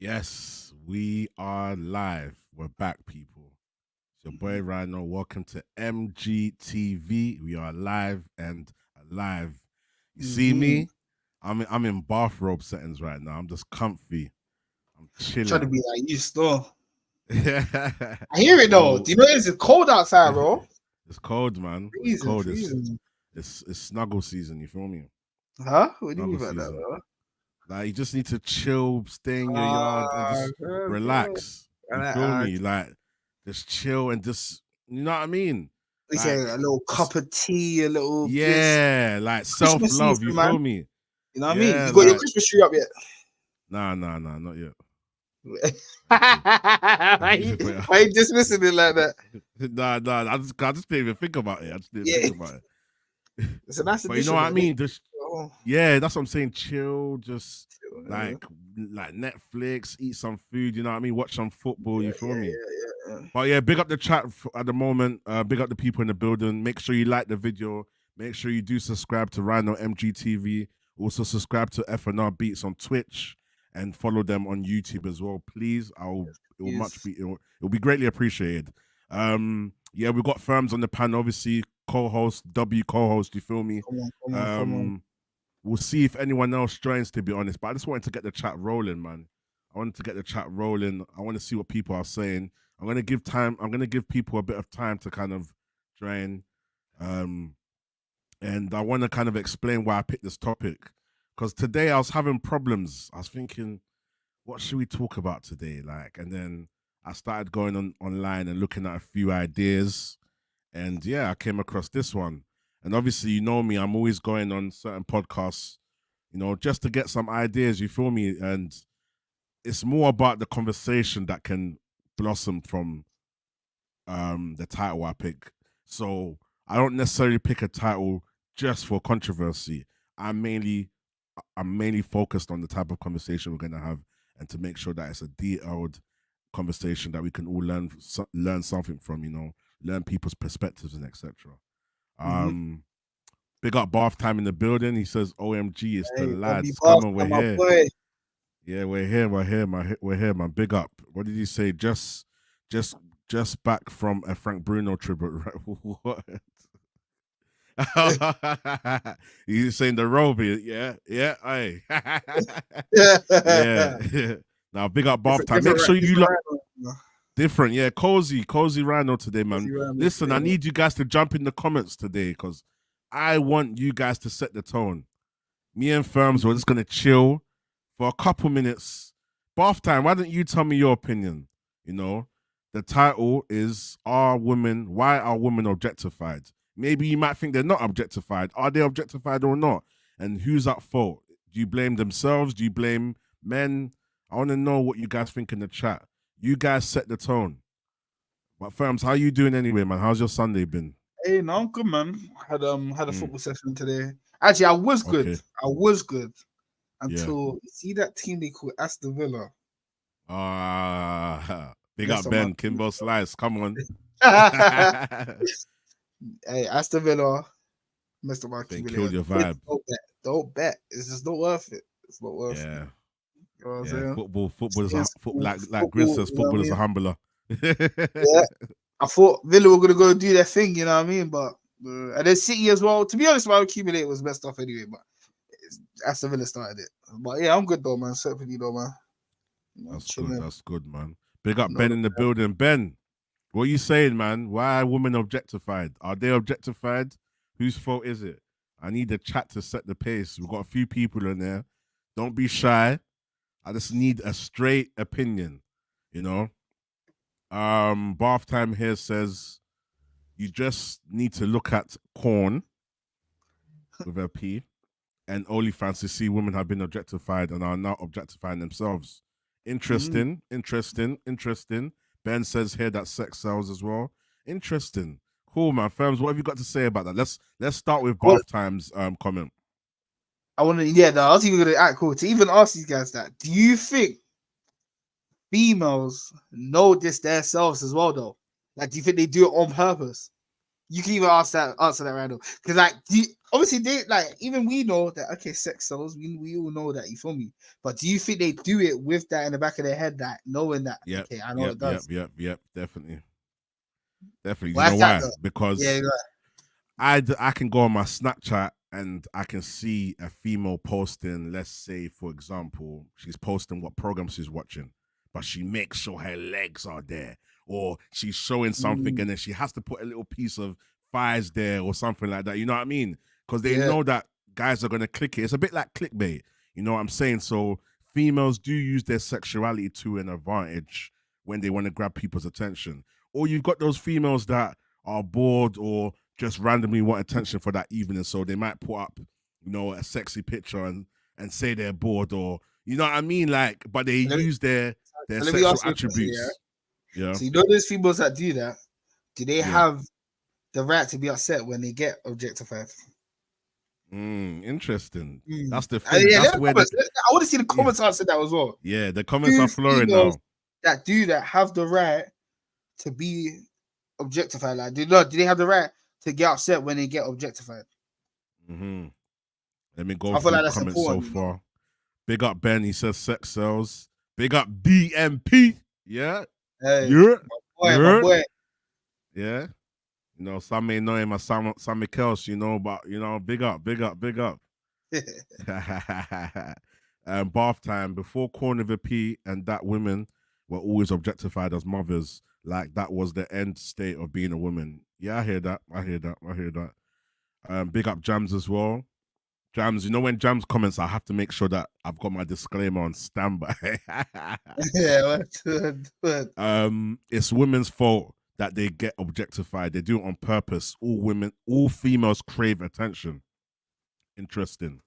Yes, we are live. We're back, people. It's your boy Rhino. Welcome to MGTV. We are live and alive. You see Mm-hmm. me? I'm in bathrobe settings right now. I'm just comfy. I'm Trying to chilling. be like you still. Yeah. I hear it though. Yo, Do you know it's cold outside, bro? it's cold, man. It's Freezing, cold. freezing. It's snuggle season. You feel me? Huh? What do you Snuggle mean by that, season. bro? Like you just need to chill, stay in your yard, and Ah, just okay. relax. You feel me? Like just chill and just you know what I mean? We say a Like little just cup of tea, a little this. yeah, like self Christmas love. You season, man. feel me? You know what I mean? Yeah, You got your like Christmas tree up yet? nah, not yet. Nah, why, you, why you dismissing it like that? nah. I just didn't even think about it. I just didn't Yeah, think about it. it's a nice But you know what addition, I though. mean? Just Oh, yeah, that's what I'm saying. Chill, just yeah, like Netflix, eat some food. You know what I mean? Watch some football. You feel me? yeah. But yeah, big up the chat at the moment. Big up the people in the building. Make sure you like the video. Make sure you do subscribe to Rhino MGTV. Also subscribe to FNR Beats on Twitch and follow them on YouTube as well. Please, Yes. it will be greatly appreciated. Yeah, we've got firms on the panel. Obviously, co-host W co-host. You feel me? Come on. We'll see if anyone else joins. To be honest, but I just wanted to get the chat rolling, man. I wanted to get the chat rolling. I want to see what people are saying. I'm gonna give time. I'm gonna give people a bit of time to kind of join, um, and I want to kind of explain why I picked this topic. Because today I was having problems. I was thinking, what should we talk about today? Like, and then I started going on online and looking at a few ideas, and yeah, I came across this one. And obviously, you know me, I'm always going on certain podcasts, just to get some ideas. You feel me? And it's more about the conversation that can blossom from the title I pick. So I don't necessarily pick a title just for controversy. I'm mainly I'm mainly focused on the type of conversation we're going to have and to make sure that it's a detailed conversation that we can all learn something from, learn people's perspectives and etc. Mm-hmm. Um Big up Bath Time in the building. He says OMG, it's the Hey, Bobby lads. Come Boss, on, we're my here. boy. Yeah, we're here, man. Big up. What did you say? Just, just back from a Frank Bruno tribute. What? You saying the Roby? Yeah, hey, yeah. Now, big up Bath Time. Make sure you Different look random. different. Yeah, cozy Rhino today, man. Cozy random. Listen, I need you guys to jump in the comments today because I want you guys to set the tone. Me and Firms, we're just gonna chill for a couple minutes. Bath Time, why don't you tell me your opinion? You know, the title is Why Are Women Objectified? Maybe you might think they're not objectified. Are they objectified or not? And who's at fault? Do you blame themselves? Do you blame men? I want to know what you guys think in the chat. You guys set the tone. But Firms, how you doing anyway, man? How's your Sunday been? Hey, no, I'm good, man. Had a Mm, football session today. Actually, I was good. okay. I was good Yeah. until you see that team they call Aston Villa. Big Messed up up my Ben, Kimbo Slice. Come on. hey, Aston Villa messed up my Then accumulator. killed your vibe. Don't bet. Don't bet. It's just not worth it. It's not worth it. Yeah. You know what I'm Yeah. saying? Football is a Football, like Grizz football, says, you know what I football is a mean? humbler. Yeah. I thought Villa were gonna go do their thing, you know what I mean? But and then City as well. To be honest, my accumulator was messed up anyway, but Aston Villa started it. But yeah, I'm good though, man. Certainly though, man. You know, That's good. chilling. That's good, man. Big up No, Ben in the building. Ben, what are you saying, man? Why are women objectified? Are they objectified? Whose fault is it? I need the chat to set the pace. We've got a few people in there. Don't be shy. I just need a straight opinion, you know? Bath Time here says you just need to look at corn with a P and OnlyFans to see women have been objectified and are now objectifying themselves. mm, Interesting. Ben says here that sex sells as well. Interesting. Cool, man. Firms, what have you got to say about that? Let's start with cool. Bath Time's comment. I want to, yeah, no, I was even gonna act cool to even ask these guys that. Do you think females know this themselves as well, though? Like, do you think they do it on purpose? You can even answer that right now. Because like obviously they like even we know that okay, sex sells. We all know that, you feel me? But do you think they do it with that in the back of their head, that knowing that okay, I know it does? Yep, definitely. You Why know is that why? though? Yeah, Because I can go on my Snapchat and I can see a female posting, let's say, for example, she's posting what program she's watching, but she makes sure her legs are there, or she's showing something and then she has to put a little piece of thighs there or something like that. You know what I mean? Because they know that guys are going to click it. It's a bit like clickbait. You know what I'm saying? So females do use their sexuality to an advantage when they want to grab people's attention. Or you've got those females that are bored or just randomly want attention for that evening, so they might put up, a sexy picture and say they're bored, or you know what I mean, like, but they use their sexual attributes. Yeah. So you know those females that do that, do they have the right to be upset when they get objectified? Interesting. That's the thing. That's where I want to see the comments answer that as well. Yeah, the comments are flowing now. That do that have the right to be objectified. Like, do they have the right to get upset when they get objectified? Let me go through the comments so far. Big up Ben. He says sex sells. Big up DMP. Yeah. Hey, yeah. My boy. Yeah. Some may know him as some else, but big up. Bath time. Before Corner P and that women were always objectified as mothers. Like that was the end state of being a woman. Yeah, I hear that. Big up Jams as well. Jams, when Jams comments, I have to make sure that I've got my disclaimer on standby. It's women's fault that they get objectified. They do it on purpose. All females crave attention. Interesting.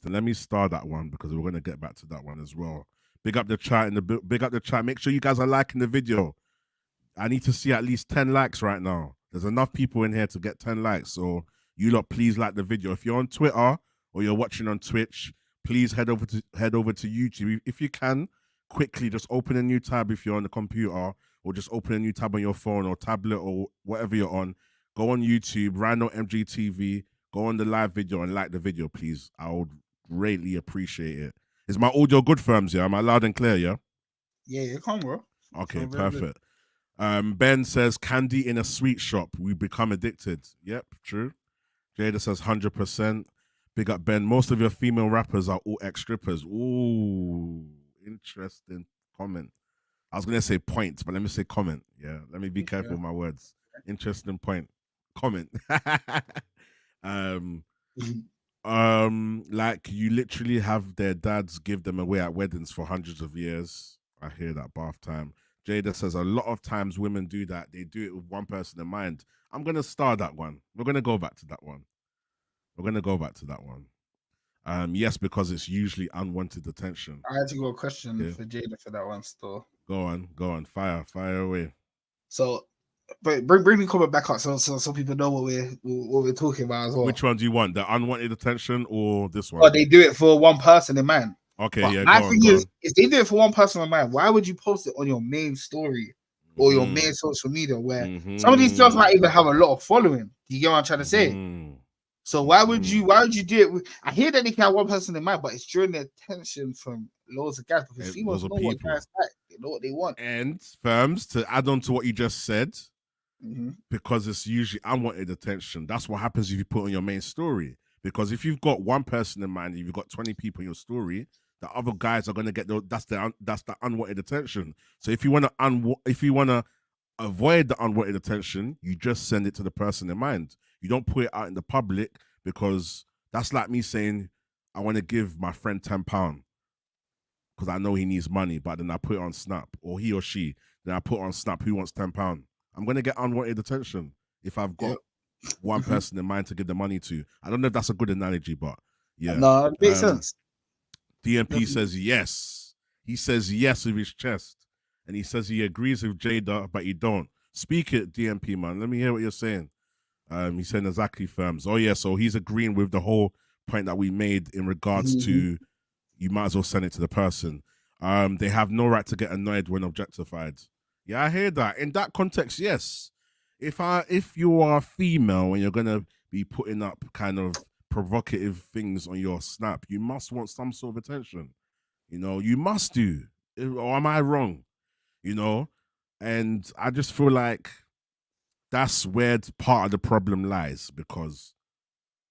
Let me start that one because we're going to get back to that one as well. Big up the chat big up the chat. Make sure you guys are liking the video. I need to see at least 10 likes right now. There's enough people in here to get 10 likes. So you lot, please like the video. If you're on Twitter or you're watching on Twitch, please head over to YouTube. If you can, quickly just open a new tab if you're on the computer, or just open a new tab on your phone or tablet or whatever you're on. Go on YouTube, Rhino MGTV, go on the live video and like the video, please. I would greatly appreciate it. Is my audio good, firms? Yeah, am I loud and clear? Yeah. Yeah, come, bro. Okay, perfect. Ben says candy in a sweet shop. We become addicted. Yep, true. Jada says 100%. Big up Ben. Most of your female rappers are all ex-strippers. Ooh, interesting comment. I was gonna say point, but let me say comment. Yeah, let me be careful with my words. Interesting point. Comment. Like you literally have their dads give them away at weddings for hundreds of years. I hear that. Bath time. Jada says a lot of times women do that. They do it with one person in mind. I'm going to star that one. We're going to go back to that one. Yes, because it's usually unwanted attention. I had to go a question for Jada for that one still. Go on. Fire away. So, but bring the comment back up so people know what we're talking about as well. Which one do you want? The unwanted attention or this one? Oh, they do it for one person in mind. Okay, but yeah. My thing is, if they do it for one person in mind, why would you post it on your main story or your main social media where some of these girls might even have a lot of following? Do you get what I'm trying to say? So why would you do it? I hear that they can have one person in mind, but it's drawing the attention from loads of guys because females know what guys like. They know what they want. And firms, to add on to what you just said, because it's usually unwanted attention. That's what happens if you put on your main story. Because if you've got one person in mind, if you've got 20 people in your story, the other guys are going to get that's the unwanted attention. So if you want to avoid the unwanted attention, you just send it to the person in mind. You don't put it out in the public, because that's like me saying I want to give my friend £10 because I know he needs money, but then I put it on Snap, or he or she, then I put on Snap who wants £10. I'm going to get unwanted attention if I've got one person in mind to give the money to. I don't know if that's a good analogy, but yeah. No, it makes sense. DMP says yes. He says yes with his chest. And he says he agrees with Jada, but he don't. Speak it, DMP, man. Let me hear what you're saying. He's saying exactly, firms. Oh, yeah, so he's agreeing with the whole point that we made in regards to you might as well send it to the person. They have no right to get annoyed when objectified. Yeah, I hear that. In that context, yes. if you are a female and you're gonna be putting up kind of provocative things on your snap, you must want some sort of attention. You must do. Or am I wrong? You know, and I just feel like that's where part of the problem lies, because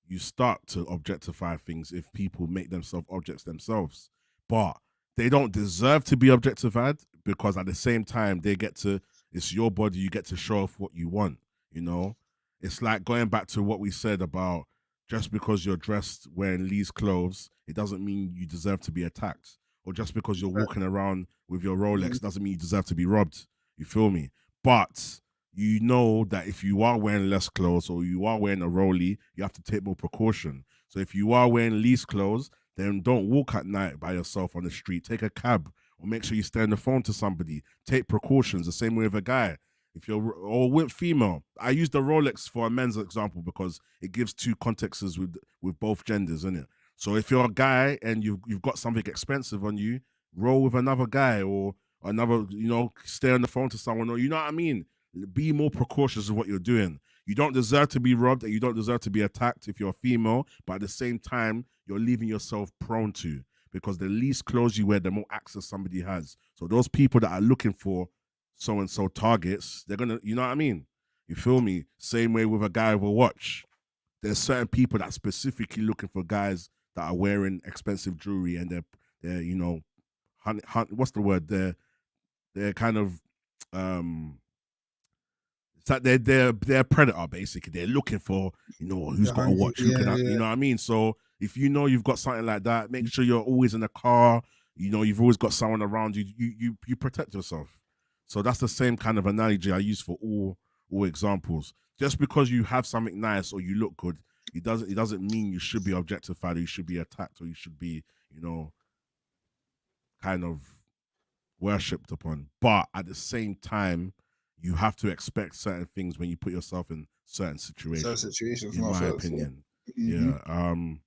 you start to objectify things if people make themselves objects themselves. But they don't deserve to be objectified, because at the same time it's your body, you get to show off what you want, you know? It's like going back to what we said about, just because you're dressed wearing Lee's clothes, it doesn't mean you deserve to be attacked. Or just because you're walking around with your Rolex doesn't mean you deserve to be robbed. You feel me? But you know that if you are wearing less clothes or you are wearing a rollie, you have to take more precaution. So if you are wearing Lee's clothes, then don't walk at night by yourself on the street. Take a cab, or make sure you stay on the phone to somebody. Take precautions. The same way with a guy. If you're or with female, I use the Rolex for a men's example because it gives two contexts with both genders, isn't it? So if you're a guy and you've got something expensive on you, roll with another guy, or another, stay on the phone to someone, or you know what I mean? Be more precautious of what you're doing. You don't deserve to be robbed, and you don't deserve to be attacked if you're a female, but at the same time, you're leaving yourself prone to, because the least clothes you wear, the more access somebody has. So those people that are looking for so-and-so targets, they're going to, you know what I mean? You feel me? Same way with a guy with a watch. There's certain people that are specifically looking for guys that are wearing expensive jewelry, and they're what's the word? They're kind of, it's like they're a predator, basically. They're looking for, who's got a watch, who can, you know what I mean? So if you've got something like that, make sure you're always in the car. You've always got someone around you. You protect yourself. So that's the same kind of analogy I use for all examples. Just because you have something nice or you look good, it doesn't mean you should be objectified, or you should be attacked, or you should be, kind of worshipped upon. But at the same time, you have to expect certain things when you put yourself in certain situations. In my opinion. Yeah. You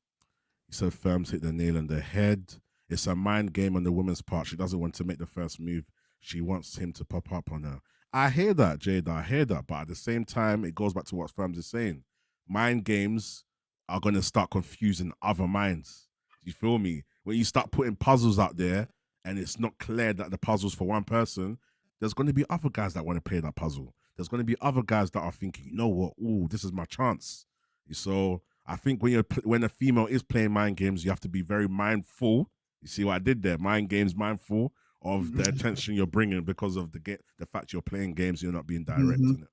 said firms hit the nail on the head. It's a mind game on the woman's part. She doesn't want to make the first move. She wants him to pop up on her. I hear that, Jada. I hear that. But at the same time, it goes back to what Firms is saying. Mind games are going to start confusing other minds. You feel me? When you start putting puzzles out there and it's not clear that the puzzle's for one person, there's going to be other guys that want to play that puzzle. There's going to be other guys that are thinking, you know what? Ooh, this is my chance. So I think when a female is playing mind games, you have to be very mindful. You see what I did there? Mind games, mindful of the attention you're bringing, because of the fact you're playing games, you're not being direct in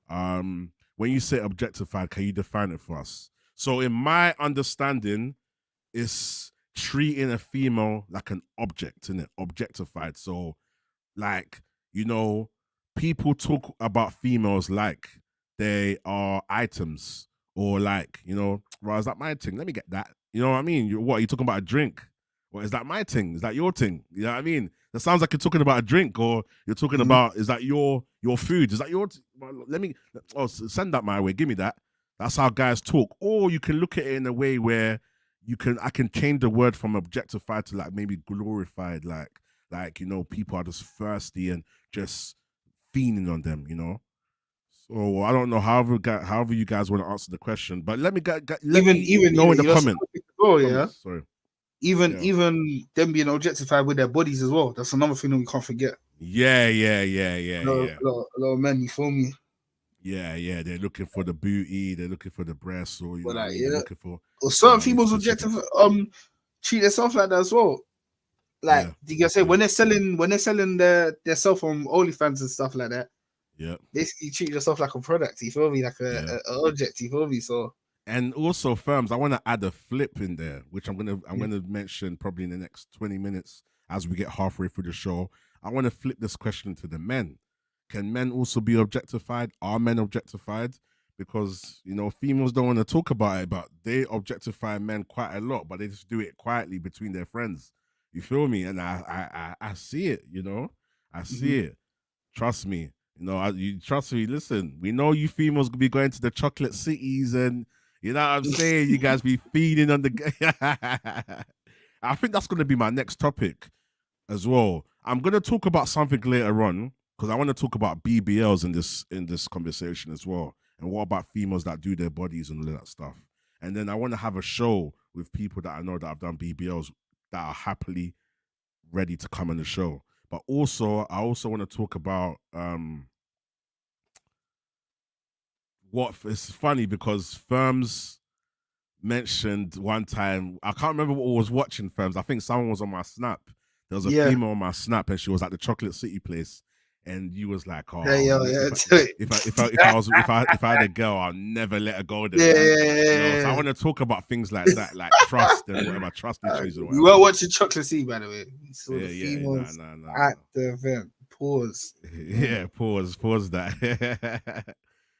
it. When you say objectified, can you define it for us? So in my understanding, it's treating a female like an object, innit? Objectified. So like, people talk about females like they are items, or like, well, is that my thing? Let me get that. You know what I mean? What are you talking about? A drink? Well, is that my thing? Is that your thing? You know what I mean? That sounds like you're talking about a drink, or you're talking about, is that your food? Is that your? Well, send that my way. Give me that. That's how guys talk. Or you can look at it in a way where I can change the word from objectified to like maybe glorified, like people are just thirsty and just fiending on them, So I don't know however you guys want to answer the question, but let me know in the comments. Sorry. Even them being objectified with their bodies as well. That's another thing that we can't forget. Yeah. A lot of men, you feel me? Yeah. They're looking for the booty. They're looking for the breasts, or looking for. Or certain females treat themselves like that as well. Like you can say when they're selling their self on OnlyFans and stuff like that. Yeah. Basically treat yourself like a product. You feel me? Like an object. You feel me? So. And also, Firms, I want to add a flip in there, which I'm gonna mention probably in the next 20 minutes as we get halfway through the show. I want to flip this question to the men. Can men also be objectified? Are men objectified? Because females don't want to talk about it, but they objectify men quite a lot, but they just do it quietly between their friends. You feel me? And I see it. I see it. Trust me. You trust me. Listen, we know you females will be going to the chocolate cities, and you know what I'm saying? You guys be feeding on the. I think that's going to be my next topic as well. I'm going to talk about something later on because I want to talk about BBLs in this conversation as well. And what about females that do their bodies and all that stuff? And then I want to have a show with people that I know that have done BBLs that are happily ready to come on the show. But also, I also want to talk about what it's funny because firms mentioned one time, I can't remember what I was watching firms. I think someone was on my snap. There was a female on my snap and she was at the Chocolate City place. And you was like, oh, if I had a girl, I'll never let her go there. So I want to talk about things like that, like trust and whatever, trust issues and whatever. We were watching Chocolate City, by the way. We saw the females nah. at the event. Pause. Yeah, pause that.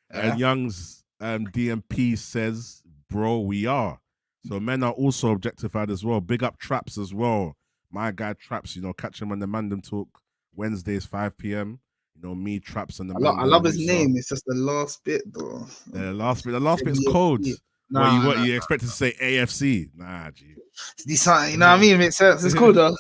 And Young's DMP says, bro, we are. So men are also objectified as well. Big up Traps as well. My guy Traps, you know, catch him on the Mandem Talk Wednesdays 5 p.m. You know, me, Traps, and the I love his name. It's just the last bit though. The last bit's cold. What you expect to say AFC? Nah, G. You know what I mean? It makes sense. It's cool though.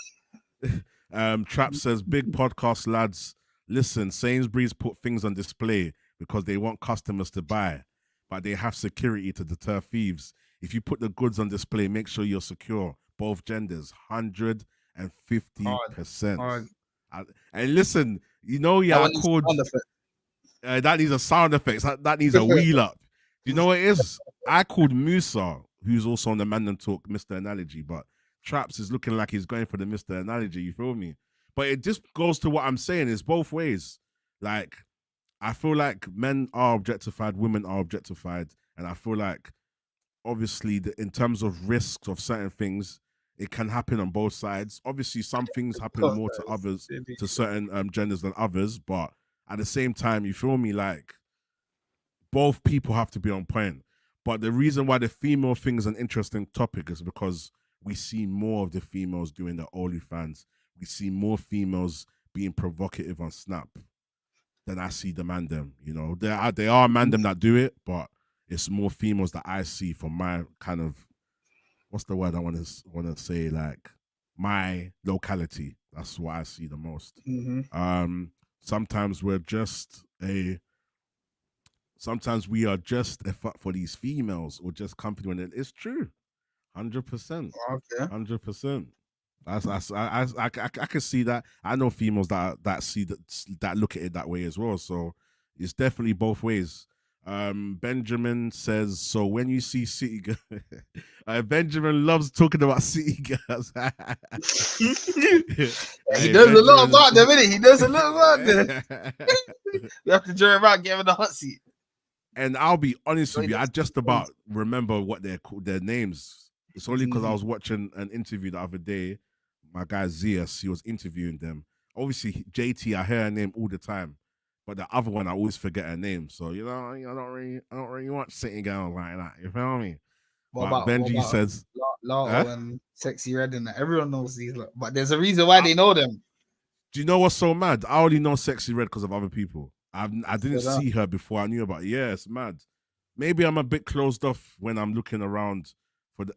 Traps says, big podcast lads. Listen, Sainsbury's put things on display because they want customers to buy, but they have security to deter thieves. If you put the goods on display, make sure you're secure. Both genders, 150%. And listen, you know, I called. That needs a sound effect. That needs a wheel up. You know what it is? I called Musa, who's also on the Mandem Talk, Mr. Analogy, but Traps is looking like he's going for the Mr. Analogy. You feel me? But it just goes to what I'm saying. It's both ways. Like, I feel like men are objectified, women are objectified, and I feel like, obviously, in terms of risks of certain things, it can happen on both sides. Obviously, some things happen more to others, to certain genders than others, but at the same time, you feel me? Like, both people have to be on point. But the reason why the female thing is an interesting topic is because we see more of the females doing the OnlyFans. We see more females being provocative on Snap than I see the mandem. You know, there are mandem that do it, but it's more females that I see from my kind of, what's the word I want to say, like my locality. That's what I see the most. Sometimes we are just a fuck for these females or just company when it's true. 100%. Okay. 100%. I can see that. I know females that look at it that way as well. So it's definitely both ways. Benjamin says, so when you see city girls, Benjamin loves talking about city girls. He does a lot about them, innit? He does a lot about them. We have to join around, give him the hot seat. And I'll be honest with you, I just about remember what their names. It's only because I was watching an interview the other day. My guy Zias, he was interviewing them. Obviously, JT, I hear her name all the time. But the other one, I always forget her name. So, you know, I don't really watch city girls like that. You feel me? Benji says, Lato and Sexy Red and that. Everyone knows these. But there's a reason why they know them. Do you know what's so mad? I only know Sexy Red because of other people. I didn't see her before I knew about it. Yeah, it's mad. Maybe I'm a bit closed off when I'm looking around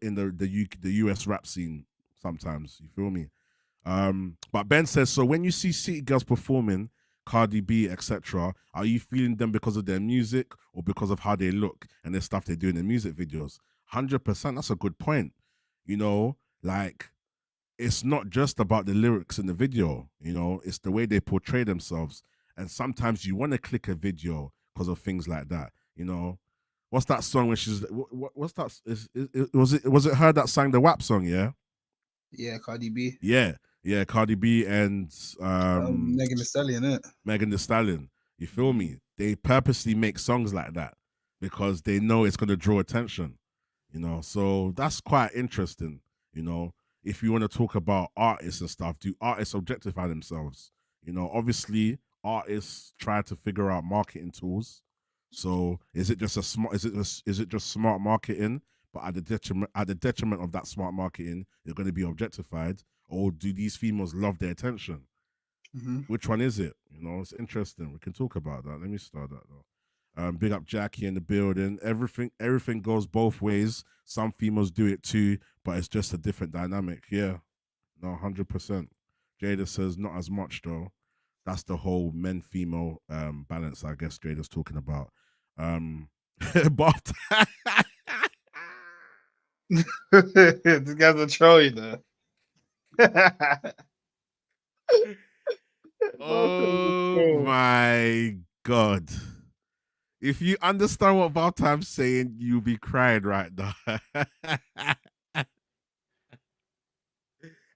in the US rap scene sometimes. You feel me? But Ben says, so when you see city girls performing, Cardi B, etc., are you feeling them because of their music or because of how they look and the stuff they do in the music videos? 100%. That's a good point. You know, like, it's not just about the lyrics in the video. You know, it's the way they portray themselves. And sometimes you want to click a video because of things like that. You know, what's that song when she's? What's that? Was it her that sang the WAP song? Yeah. Yeah, Cardi B. Yeah, Cardi B and Megan Thee Stallion, innit? Megan Thee Stallion. You feel me? They purposely make songs like that because they know it's going to draw attention. You know, so that's quite interesting. You know, if you want to talk about artists and stuff, do artists objectify themselves? You know, obviously artists try to figure out marketing tools. So is it just smart marketing, but at the detriment of that smart marketing, you're going to be objectified, or do these females love their attention? Which one is it? You know, it's interesting. We can talk about that. Let me start that though. Big up Jackie in the building. Everything goes both ways. Some females do it too, but it's just a different dynamic. Yeah, no, 100%. Jada says not as much though. That's the whole men female balance. I guess Jada's talking about. But This guy's a troll, you know. oh my god. If you understand what Valtime's saying, you'll be crying right now.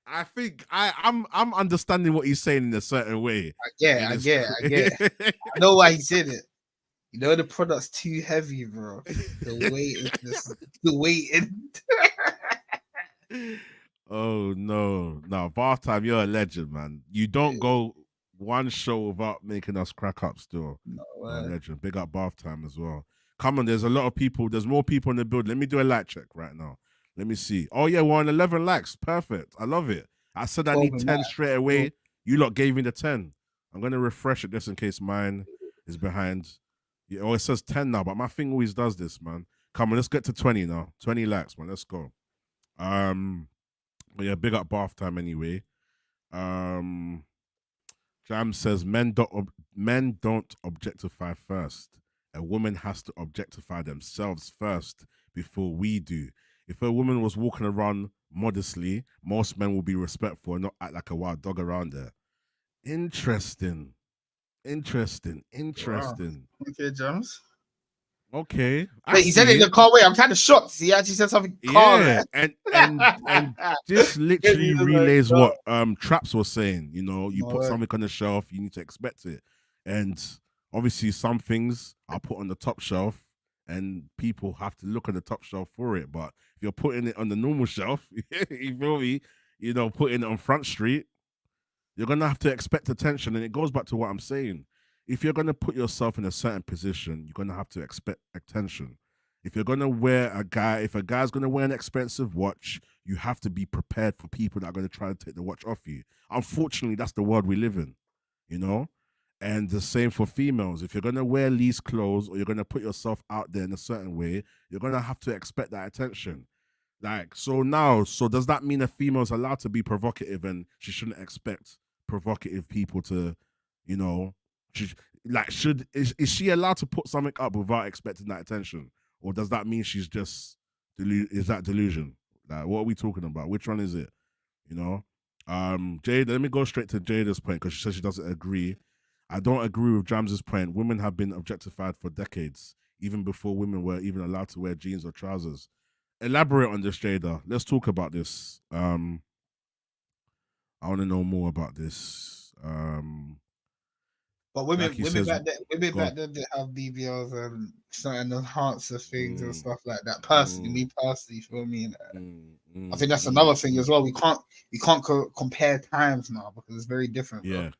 I think I'm understanding what he's saying in a certain way. I get. I know why he said it. You know the product's too heavy, bro. The weight is just the weight. Oh no, Bath Time, you're a legend, man. You don't go one show without making us crack up. Still, you're a legend. Big up Bath Time as well. Come on, there's a lot of people. There's more people in the build. Let me do a like check right now. Let me see. Oh yeah, we're on 11 likes. Perfect. I love it. I said I need 10 straight away. You lot gave me the 10. I'm gonna refresh it just in case mine is behind. Yeah, oh, it says 10 now, but my thing always does this, man. Come on, let's get to 20 now. 20 likes, man. Let's go. But yeah, big up Bath Time anyway. Jam says men don't objectify first. A woman has to objectify themselves first before we do. If a woman was walking around modestly, most men will be respectful and not act like a wild dog around there. Interesting. Wow. Okay, James. Okay. Wait, he said it in the car. Wait, I'm kind of shocked. He actually said something. Yeah, and this literally relays what Traps was saying. You know, you put something on the shelf, you need to expect it, and obviously some things are put on the top shelf, and people have to look on the top shelf for it. But if you're putting it on the normal shelf, you feel me? You know, putting it on Front Street, you're gonna have to expect attention, and it goes back to what I'm saying. If you're gonna put yourself in a certain position, you're gonna have to expect attention. If you're gonna if a guy's gonna wear an expensive watch, you have to be prepared for people that are gonna try to take the watch off you. Unfortunately, that's the world we live in, you know. And the same for females. If you're gonna wear lease clothes or you're gonna put yourself out there in a certain way, you're gonna have to expect that attention. Like, so does that mean a female's allowed to be provocative and she shouldn't expect provocative people to, you know, is she allowed to put something up without expecting that attention? Or does that mean she's just is that delusion? Like, what are we talking about? Which one is it? You know? Jade, let me go straight to Jada's point because she says she doesn't agree. I don't agree with James's point. Women have been objectified for decades, even before women were even allowed to wear jeans or trousers. Elaborate on this, Jada. Let's talk about this. I want to know more about this. But women back then did have BBLs and certain enhancer things and stuff like that. Personally, me personally, for me, I think that's another thing as well. We can't compare times now because it's very different. Yeah,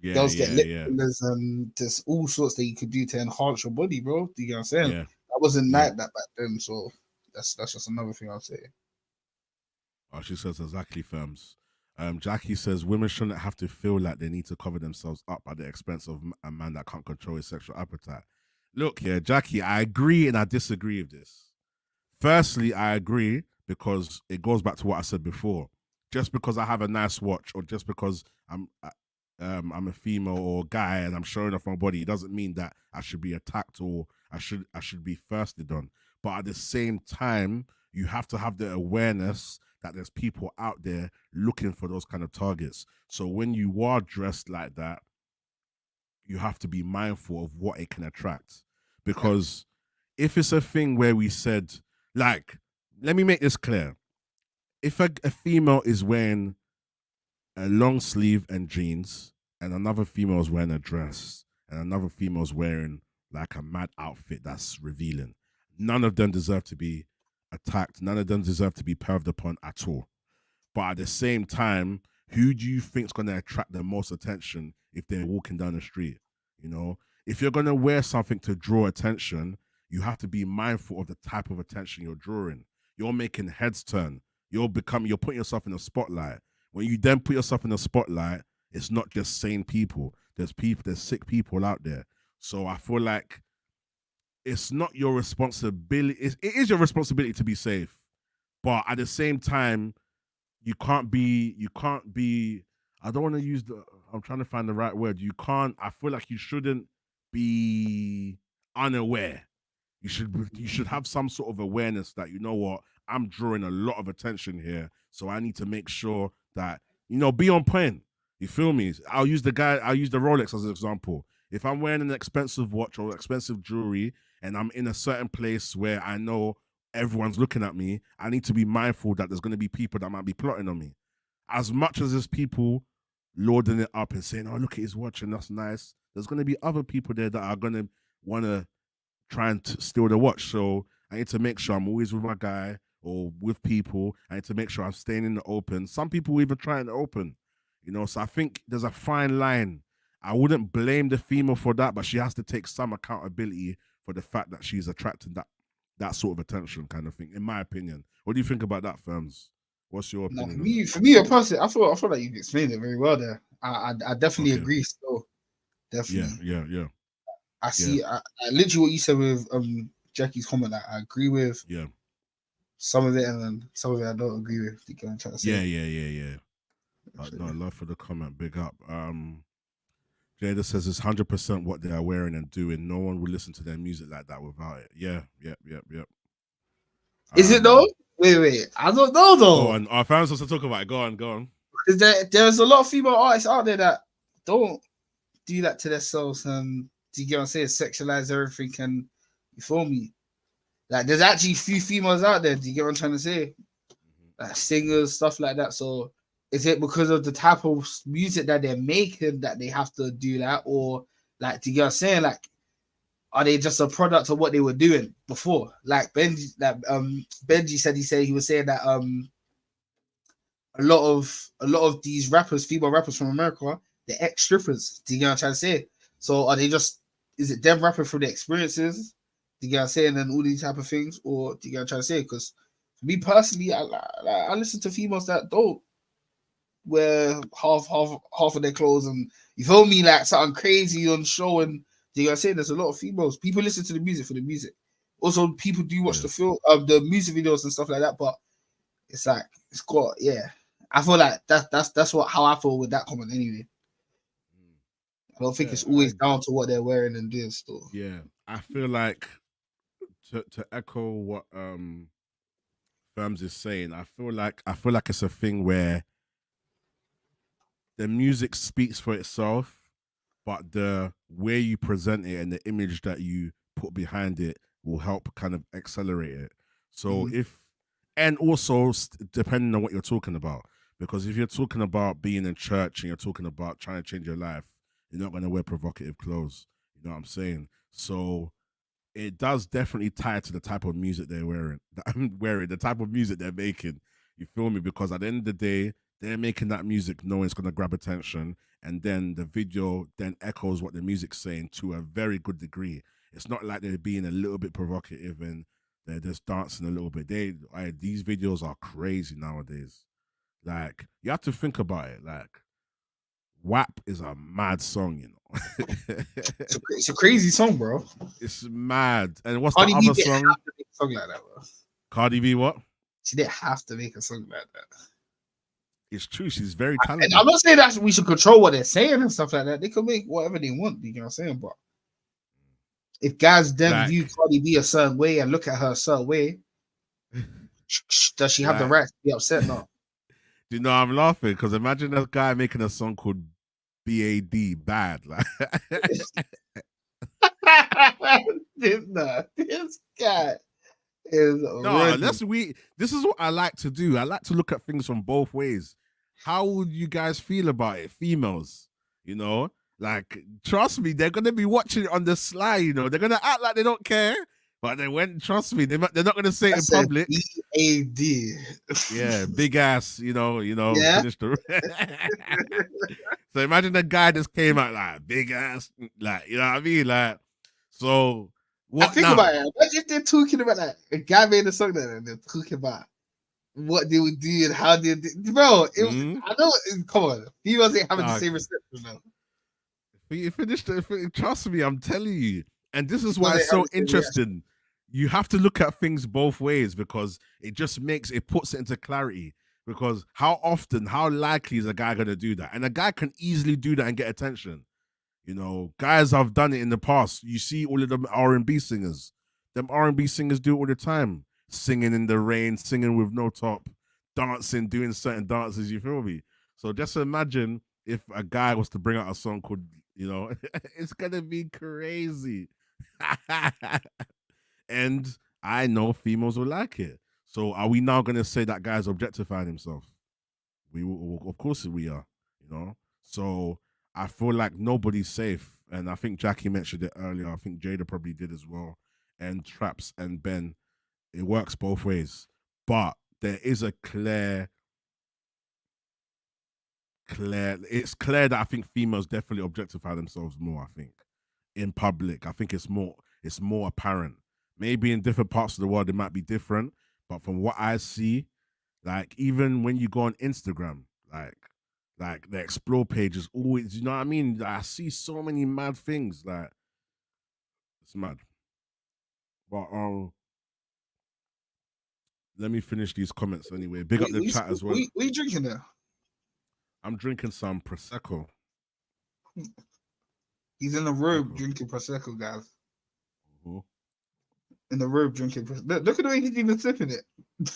bro. Girls get lip fillers and there's all sorts that you could do to enhance your body, bro. Do you get what I'm saying? Yeah. That wasn't like that back then, so that's just another thing I'll say. Oh, she says exactly, firms. Jackie says women shouldn't have to feel like they need to cover themselves up at the expense of a man that can't control his sexual appetite. Look, yeah, Jackie, I agree and I disagree with this. Firstly, I agree because it goes back to what I said before. Just because I have a nice watch or just because I'm a female or guy and I'm showing off my body, it doesn't mean that I should be attacked or I should be thirsted on. But at the same time, you have to have the awareness that there's people out there looking for those kind of targets. So when you are dressed like that, you have to be mindful of what it can attract. Because if it's a thing where we said, like, let me make this clear. If a female is wearing a long sleeve and jeans, and another female is wearing a dress, and another female is wearing like a mad outfit that's revealing, none of them deserve to be attacked. None of them deserve to be perved upon at all. But at the same time, who do you think is going to attract the most attention if they're walking down the street? You know, if you're going to wear something to draw attention, you have to be mindful of the type of attention you're drawing. You're making heads turn. You're putting yourself in a spotlight. When you then put yourself in a spotlight, it's not just sane people. There's sick people out there. So I feel like it's not your responsibility. It is your responsibility to be safe, but at the same time, you can't be. I don't want to use the. I'm trying to find the right word. You can't. I feel like you shouldn't be unaware. You should have some sort of awareness that, you know what, I'm drawing a lot of attention here, so I need to make sure that, be on point. You feel me? I'll use the Rolex as an example. If I'm wearing an expensive watch or expensive jewelry and I'm in a certain place where I know everyone's looking at me, I need to be mindful that there's going to be people that might be plotting on me. As much as there's people lording it up and saying, "Oh, look at his watch and that's nice," there's going to be other people there that are going to want to trying to steal the watch. So I need to make sure I'm always with my guy or with people. I need to make sure I'm staying in the open. Some people even try in the open, So I think there's a fine line. I wouldn't blame the female for that, but she has to take some accountability for the fact that she's attracting that sort of attention, kind of thing. In my opinion, what do you think about that, Firms? What's your opinion? For me, personally, I feel like you've explained it very well there. I definitely agree. So definitely, yeah. I see. I literally what you said with Jackie's comment. I agree with. Yeah. Some of it, and then some of it I don't agree with. You know what I'm trying to say? Yeah. No, love for the comment. Big up. Jada says it's 100% what they are wearing and doing. No one will listen to their music like that without it. Yeah. Is it though? Wait. I don't know though. Go on. Our fans wants to talk about it. Go on. Because there's a lot of female artists out there that don't do that to themselves, and do you get what I'm saying? Sexualize everything, and you feel me? Like there's actually few females out there. Do you get what I'm trying to say? Like singers, stuff like that. So is it because of the type of music that they're making that they have to do that, or like, do you get what I'm saying? Like, are they just a product of what they were doing before? Like Benji said he was saying that a lot of these rappers, female rappers from America, they're ex-strippers. Do you get what I'm trying to say? So are they just, is it them rapping from the experiences? Do you get what I'm saying? And all these type of things? Or do you get what I'm trying to say? Because for me personally, I listen to females that don't wear half of their clothes, and you feel me, like something crazy on show. And do you get what I'm saying? There's a lot of females. People listen to the music for the music. Also, people do watch the film, the music videos and stuff like that. But it's like, it's got, I feel like that's how I feel with that comment anyway. I don't think it's always down to what they're wearing and doing stuff. Yeah, I feel like to echo what Firms is saying, I feel like it's a thing where the music speaks for itself, but the way you present it and the image that you put behind it will help kind of accelerate it. So and also depending on what you're talking about, because if you're talking about being in church and you're talking about trying to change your life, you're not going to wear provocative clothes. You know what I'm saying? So it does definitely tie to the type of music they're wearing, the type of music they're making. You feel me? Because at the end of the day, they're making that music knowing it's going to grab attention, and then the video then echoes what the music's saying to a very good degree. It's not like they're being a little bit provocative and they're just dancing a little bit. These videos are crazy nowadays. Like, you have to think about it. Like, WAP is a mad song, It's a crazy song, bro. It's mad. And what's Cardi the B other song? Have to make a song like that, bro. Cardi B, what? She didn't have to make a song like that. It's true. She's very talented. And I'm not saying that we should control what they're saying and stuff like that. They can make whatever they want. You know what I'm saying? But if guys then view Cardi B a certain way and look at her a certain way, does she have the right to be upset now? Do you know I'm laughing? Because imagine a guy making a song called BAD, bad. Like this guy is this is what I like to do. I like to look at things from both ways. How would you guys feel about it? Females, like, trust me, they're gonna be watching it on the sly, they're gonna act like they don't care. But trust me, they're not going to say it in public. B-A-D. Yeah, big ass, Yeah. Finish the... So imagine the guy just came out like, big ass, like, you know what I mean? Like, so what I think about it. Imagine if they're talking about that. A guy made a song that they're talking about what they would do and how they do. Bro, I know, come on. He wasn't having the same reception now. You finished it. Trust me, I'm telling you. And this is why it's so interesting. You have to look at things both ways, because it puts it into clarity. Because how often, how likely is a guy gonna do that? And a guy can easily do that and get attention. You know, guys have done it in the past. You see all of them R&B singers. Them R&B singers do it all the time. Singing in the rain, singing with no top, dancing, doing certain dances, you feel me? So just imagine if a guy was to bring out a song called, you know, it's gonna be crazy. And I know females will like it. So are we now gonna say that guy's objectifying himself? We will, of course we are, you know. So I feel like nobody's safe, and I think Jackie mentioned it earlier. I think Jada probably did as well, and Traps and Ben. It works both ways, but there is a clear. It's clear that I think females definitely objectify themselves more. I think in public, I think it's more apparent. Maybe in different parts of the world it might be different, but from what I see, like even when you go on Instagram, like the explore page is always, you know what I mean? I see so many mad things, like it's mad. But let me finish these comments anyway. Big up the chat as well. What are you drinking there? I'm drinking some prosecco. He's in the robe drinking prosecco, guys. In the robe drinking prosecco. Look at the way he's even sipping it. The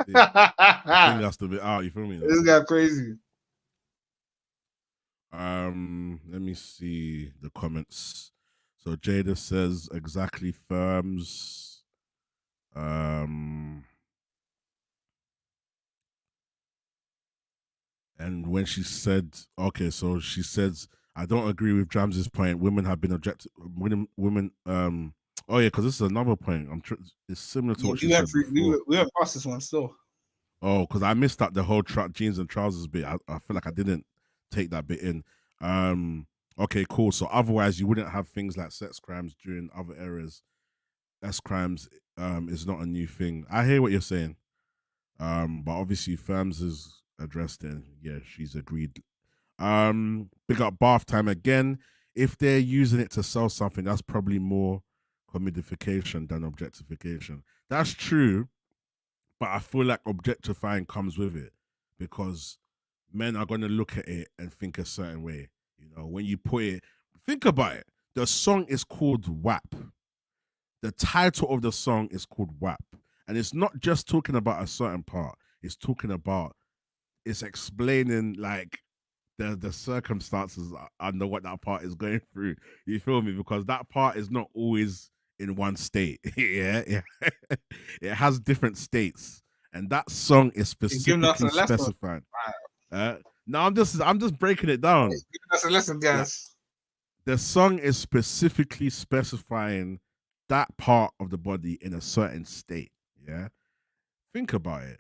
thing has to be out. You feel me? This guy crazy. Let me see the comments. So Jada says exactly firms. And when she said, okay, so she says, I don't agree with Jams's point. Women have been women. Oh yeah, because this is another point. It's similar to what she said before. We went past this one still. Oh, because I missed out the whole jeans and trousers bit. I feel like I didn't take that bit in. Okay, cool. So otherwise, you wouldn't have things like sex crimes during other eras. Sex crimes is not a new thing. I hear what you're saying. But obviously, firms is addressed it. Yeah, she's agreed. Big up bath time again. If they're using it to sell something, that's probably more commodification than objectification. That's true, but I feel like objectifying comes with it because men are going to look at it and think a certain way. You know, when you put it, think about it. The song is called WAP. The title of the song is called WAP. And it's not just talking about a certain part. It's explaining like the circumstances under what that part is going through. You feel me? Because that part is not always in one state. yeah. It has different states. And that song is specifically specified. No, I'm just breaking it down. That's a lesson, guys. The song is specifically specifying that part of the body in a certain state. Yeah. Think about it.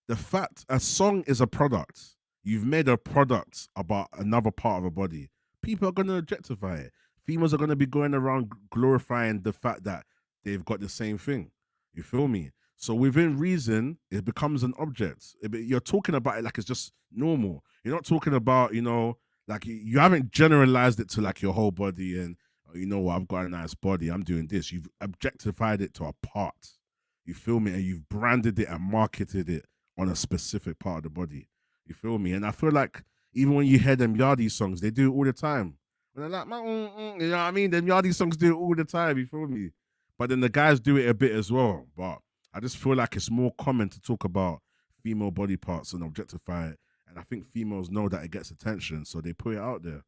The fact a song is a product. You've made a product about another part of a body. People are going to objectify it. Females are going to be going around glorifying the fact that they've got the same thing. You feel me? So within reason, it becomes an object. You're talking about it like it's just normal. You're not talking about, you know, like you haven't generalized it to like your whole body and, oh, you know what, I've got a nice body, I'm doing this. You've objectified it to a part. You feel me? And you've branded it and marketed it on a specific part of the body. You feel me? And I feel like even when you hear them Yardie songs, they do it all the time. And they're like, you know what I mean? Them Yardie songs do it all the time. You feel me? But then the guys do it a bit as well. But I just feel like it's more common to talk about female body parts and objectify it. And I think females know that it gets attention, so they put it out there.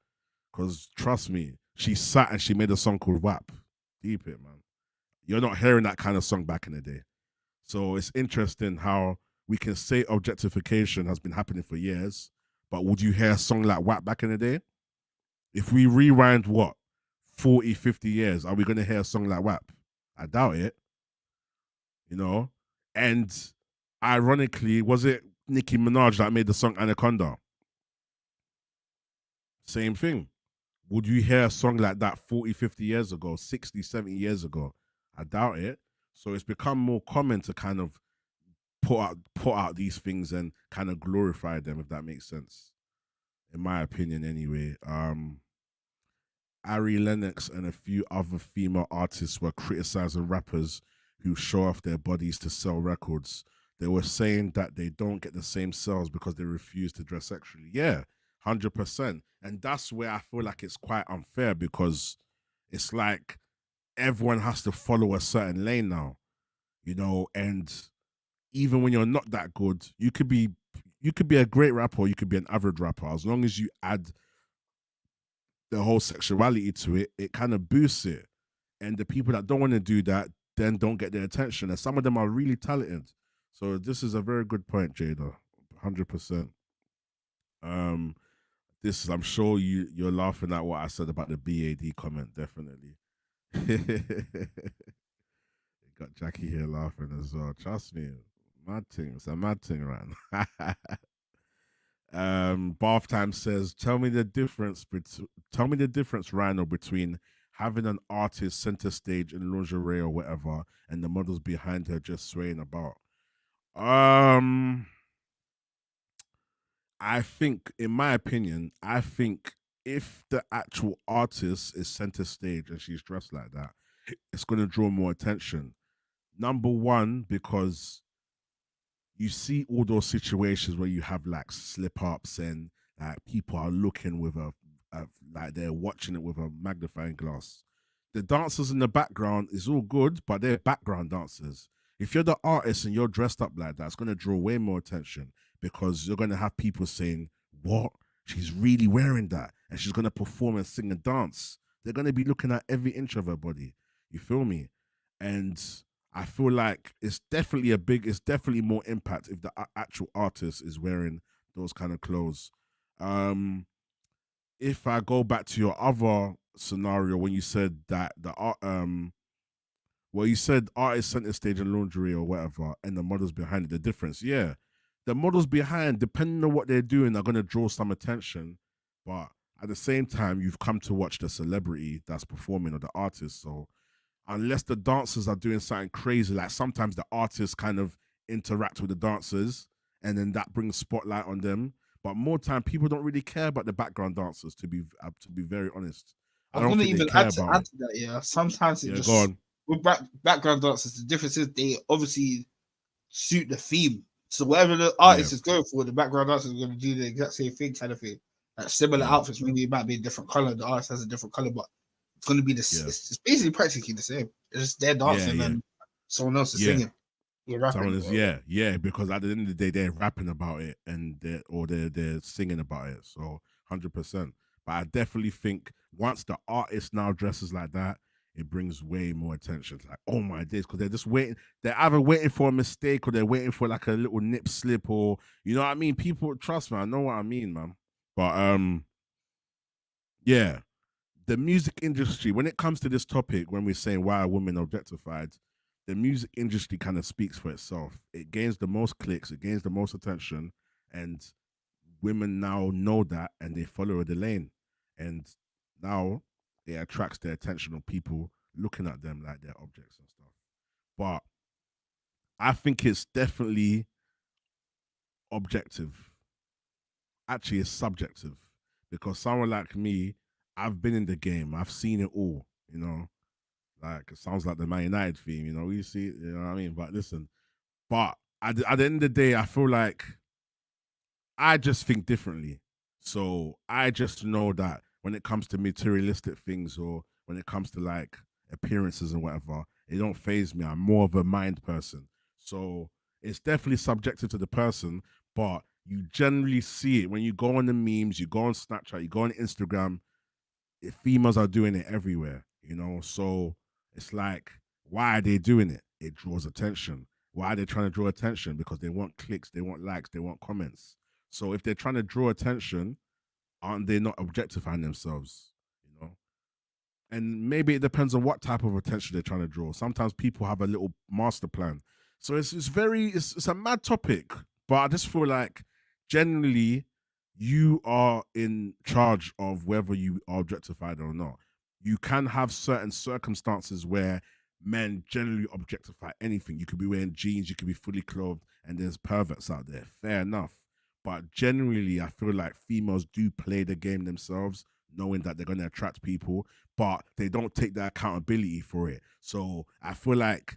Because trust me, she sat and she made a song called WAP. Deep it, man. You're not hearing that kind of song back in the day. So it's interesting how we can say objectification has been happening for years, but would you hear a song like WAP back in the day? If we rewind, 40, 50 years, are we going to hear a song like WAP? I doubt it. You know? And ironically, was it Nicki Minaj that made the song Anaconda? Same thing. Would you hear a song like that 40, 50 years ago, 60, 70 years ago? I doubt it. So it's become more common to kind of put out these things and kind of glorify them, if that makes sense. In my opinion, anyway. Ari Lennox and a few other female artists were criticizing rappers who show off their bodies to sell records. they were saying that they don't get the same sales because they refuse to dress sexually. Yeah, 100%. And that's where I feel like it's quite unfair because it's like everyone has to follow a certain lane now, and even when you're not that good, you could be a great rapper or you could be an average rapper. As long as you add the whole sexuality to it, it kind of boosts it. And the people that don't want to do that then don't get their attention. And some of them are really talented. So this is a very good point, Jada. 100%. Um, I'm sure you're laughing at what I said about the BAD comment, definitely. Got Jackie here laughing as well. Trust me. Mad thing. It's a mad thing, right? Bath Time says, tell me the difference, Rhino, between having an artist center stage in lingerie or whatever, and the models behind her just swaying about. I think, in my opinion, if the actual artist is center stage and she's dressed like that, it's going to draw more attention. Number one, because you see all those situations where you have like slip ups and like people are looking with like they're watching it with a magnifying glass. The dancers in the background is all good, but they're background dancers. If you're the artist and you're dressed up like that, it's going to draw way more attention because you're going to have people saying, what? She's really wearing that and she's going to perform and sing and dance. They're going to be looking at every inch of her body. You feel me? And I feel like it's definitely more impact if the actual artist is wearing those kind of clothes. If I go back to your other scenario when you said that you said artist center stage and lingerie or whatever, and the models behind it, the difference, yeah, the models behind, depending on what they're doing, are going to draw some attention, but at the same time, you've come to watch the celebrity that's performing or the artist, so unless the dancers are doing something crazy, like sometimes the artists kind of interact with the dancers and then that brings spotlight on them. But more time, people don't really care about the background dancers. To be very honest, I I was don't gonna think they even care about add it. to that. Yeah, sometimes it Yeah, go just on. with background dancers. The difference is they obviously suit the theme. So whatever the Yeah, artist is going for, the background dancer is going to do the exact same thing, kind of thing. Like similar yeah, outfits, maybe it might be a different color. The artist has a different color, but it's going to be this. yeah, It's basically practically the same. It's just they're yeah, dancing yeah, and someone else is yeah. singing. You're rapping. Someone is, yeah, because at the end of the day, they're rapping about it and they're singing about it. So 100%. But I definitely think once the artist now dresses like that, it brings way more attention. It's like, oh my days, because they're just waiting. They're either waiting for a mistake or they're waiting for like a little nip slip or you know what I mean. People trust me, I know what I mean, man. But yeah, the music industry, when it comes to this topic, when we're saying why are women objectified, the music industry kind of speaks for itself. It gains the most clicks, it gains the most attention, and women now know that and they follow the lane. And now it attracts the attention of people looking at them like they're objects and stuff. But I think it's definitely objective. Actually, it's subjective because someone like me, I've been in the game, I've seen it all, you know. Like it sounds like the Man United theme, you know. You see, you know what I mean. But listen, at the end of the day, I feel like I just think differently. So I just know that when it comes to materialistic things or when it comes to like appearances and whatever, it don't phase me. I'm more of a mind person. So it's definitely subjective to the person, but you generally see it when you go on the memes, you go on Snapchat, you go on Instagram, females are doing it everywhere, you know. So it's like, why are they doing it? It draws attention. Why are they trying to draw attention? Because they want clicks, they want likes, they want comments. So if they're trying to draw attention, aren't they not objectifying themselves? You know, and maybe it depends on what type of attention they're trying to draw. Sometimes people have a little master plan. So it's a mad topic, but I just feel like generally you are in charge of whether you are objectified or not. You can have certain circumstances where men generally objectify anything. You could be wearing jeans, you could be fully clothed, and there's perverts out there. Fair enough. But generally, I feel like females do play the game themselves, knowing that they're going to attract people, but they don't take the accountability for it. So I feel like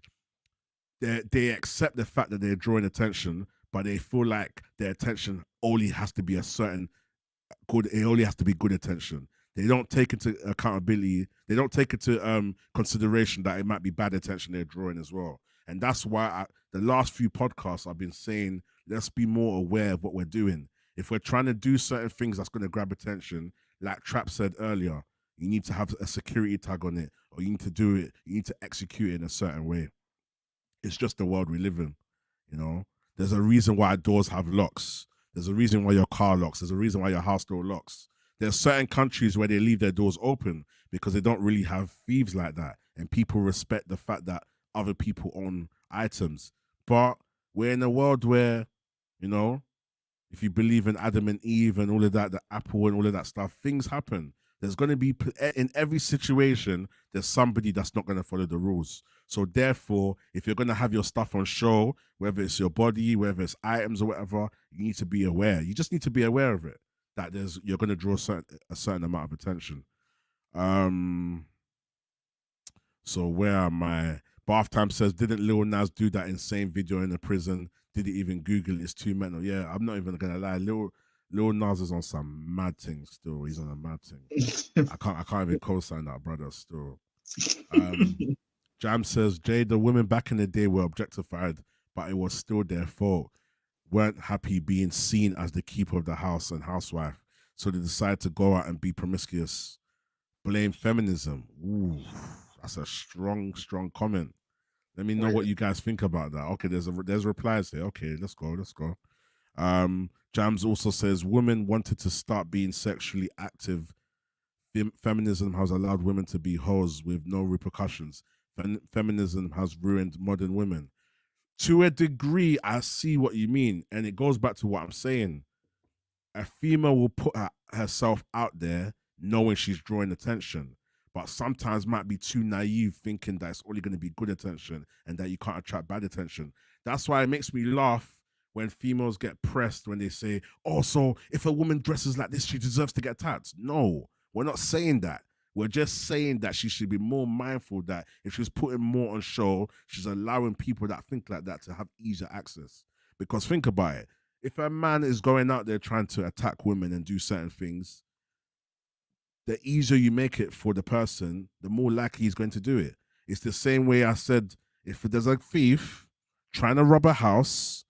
they accept the fact that they're drawing attention, but they feel like their attention only has to be a certain good. It only has to be good attention. They don't take into accountability. They don't take into consideration that it might be bad attention they're drawing as well. And that's why the last few podcasts I've been saying, let's be more aware of what we're doing. If we're trying to do certain things that's going to grab attention, like Trap said earlier, you need to have a security tag on it, or you need to do it. You need to execute it in a certain way. It's just the world we live in, you know. There's a reason why doors have locks. There's a reason why your car locks. There's a reason why your house door locks. There's certain countries where they leave their doors open because they don't really have thieves like that, and people respect the fact that other people own items. But we're in a world where, you know, if you believe in Adam and Eve and all of that, the apple and all of that stuff, things happen. There's going to be, in every situation, there's somebody that's not going to follow the rules. So therefore, if you're going to have your stuff on show, whether it's your body, whether it's items or whatever, you need to be aware. You just need to be aware of it, that you're going to draw a certain amount of attention. So where am I? Bath Time says, didn't Lil Nas do that insane video in the prison? Did he even Google it? It's too mental. Yeah, I'm not even going to lie. Lil Nas is on some mad thing still. He's on a mad thing. I can't even co-sign that, brother, still. Jam says, Jay, the women back in the day were objectified, but it was still their fault. Weren't happy being seen as the keeper of the house and housewife. So they decided to go out and be promiscuous. Blame feminism. Ooh, that's a strong comment. Let me know what you guys think about that. Okay, there's replies here. Okay, let's go. Jams also says, women wanted to start being sexually active. Feminism has allowed women to be hoes with no repercussions. Feminism has ruined modern women. To a degree, I see what you mean. And it goes back to what I'm saying. A female will put herself out there knowing she's drawing attention, but sometimes might be too naive thinking that it's only going to be good attention and that you can't attract bad attention. That's why it makes me laugh when females get pressed when they say, oh, so if a woman dresses like this, she deserves to get attacked. No, we're not saying that. We're just saying that she should be more mindful that if she's putting more on show, she's allowing people that think like that to have easier access. Because think about it. If a man is going out there trying to attack women and do certain things, the easier you make it for the person, the more likely he's going to do it. It's the same way I said, if there's a thief trying to rob a house,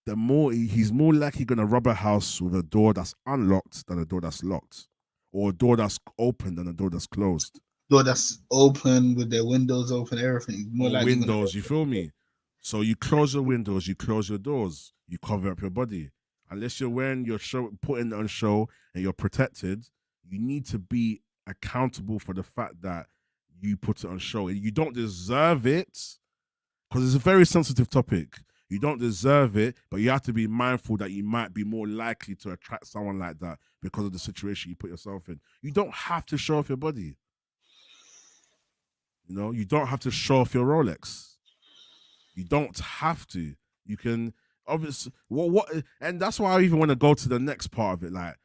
the more he's more likely going to rob a house with a door that's unlocked than a door that's locked, or a door that's open than a door that's closed. Door that's open with their windows open, everything. More likely windows, you feel me? So you close your windows, you close your doors, you cover up your body. Unless you're wearing your show, putting it on show, and you're protected, you need to be accountable for the fact that you put it on show. You don't deserve it, because it's a very sensitive topic. You don't deserve it, but you have to be mindful that you might be more likely to attract someone like that because of the situation you put yourself in. You don't have to show off your body. You know, you don't have to show off your Rolex. You don't have to. You can obviously and that's why I even want to go to the next part of it, like,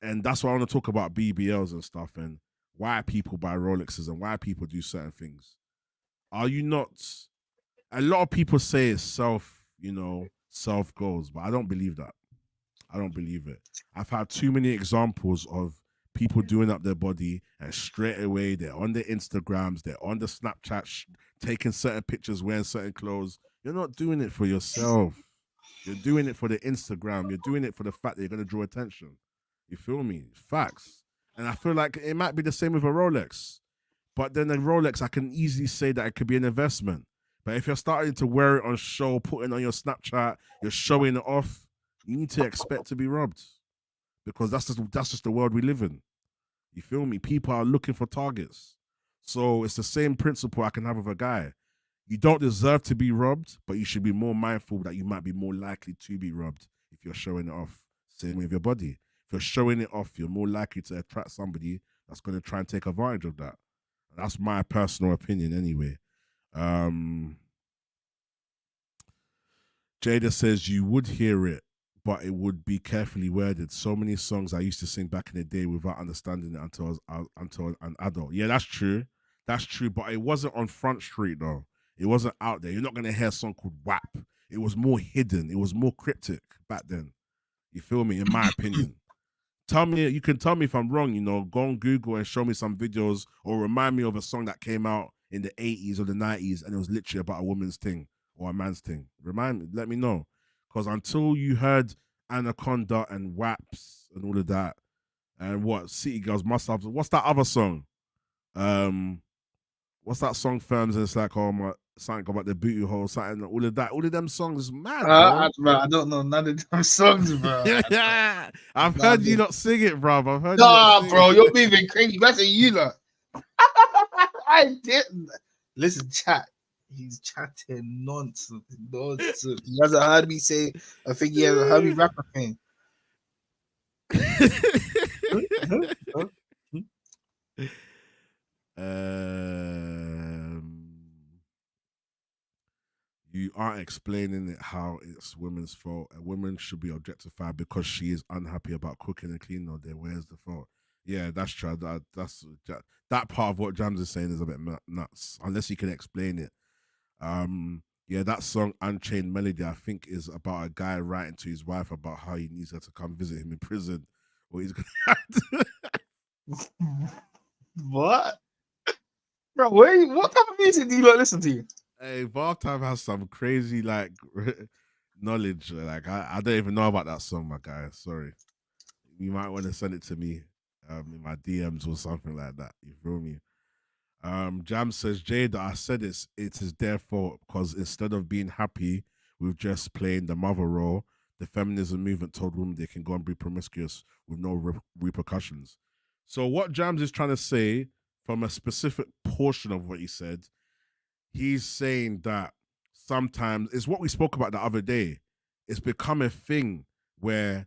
and that's why I want to talk about BBLs and stuff and why people buy Rolexes and why people do certain things. Are you not? A lot of people say it's self goals, but I don't believe that. I don't believe it. I've had too many examples of people doing up their body and straight away they're on their Instagrams, they're on the Snapchat, taking certain pictures, wearing certain clothes. You're not doing it for yourself. You're doing it for the Instagram. You're doing it for the fact that you're going to draw attention. You feel me? Facts. And I feel like it might be the same with a Rolex. But then a Rolex, I can easily say that it could be an investment. But if you're starting to wear it on show, putting on your Snapchat, you're showing it off, you need to expect to be robbed. Because that's just the world we live in. You feel me? People are looking for targets. So it's the same principle I can have with a guy. You don't deserve to be robbed, but you should be more mindful that you might be more likely to be robbed if you're showing it off. Same with your body. If you're showing it off, you're more likely to attract somebody that's going to try and take advantage of that. That's my personal opinion anyway. Jada says you would hear it, but it would be carefully worded. So many songs I used to sing back in the day without understanding it until an adult. Yeah, that's true. That's true, but it wasn't on Front Street though. It wasn't out there. You're not gonna hear a song called WAP. It was more hidden. It was more cryptic back then. You feel me? In my opinion. You can tell me if I'm wrong, go on Google and show me some videos or remind me of a song that came out in the 80s or the 90s and it was literally about a woman's thing or a man's thing. Remind me, let me know. Because until you heard Anaconda and WAPs and all of that, and what City Girls must have, what's that other song? What's that song, Firms? And it's like, oh my, something about the booty hole, something, all of that. All of them songs is mad, bro. I don't know none of them songs, bro. I've heard you not sing it, bro. I've heard nah, bro, you're moving crazy. That's a you lot. I didn't. Listen, chat. He's chatting nonsense. He hasn't heard me say. I think he hasn't heard me rap a thing. You aren't explaining it how it's women's fault. A woman should be objectified because she is unhappy about cooking and cleaning all day. Where's the fault? Yeah, that's true. That part of what Jams is saying is a bit nuts, unless you can explain it. Yeah, that song Unchained Melody, I think, is about a guy writing to his wife about how he needs her to come visit him in prison, or he's gonna have to. What? Bro, what type of music do you not listen to? Hey, Bartime has some crazy knowledge. Like I don't even know about that song, my guy. Sorry. You might want to send it to me in my DMs or something like that. You feel me? Jam says, Jada, I said it is their fault because instead of being happy with just playing the mother role, the feminism movement told women they can go and be promiscuous with no repercussions. So what Jams is trying to say, from a specific portion of what he said, he's saying that sometimes it's what we spoke about the other day. It's become a thing where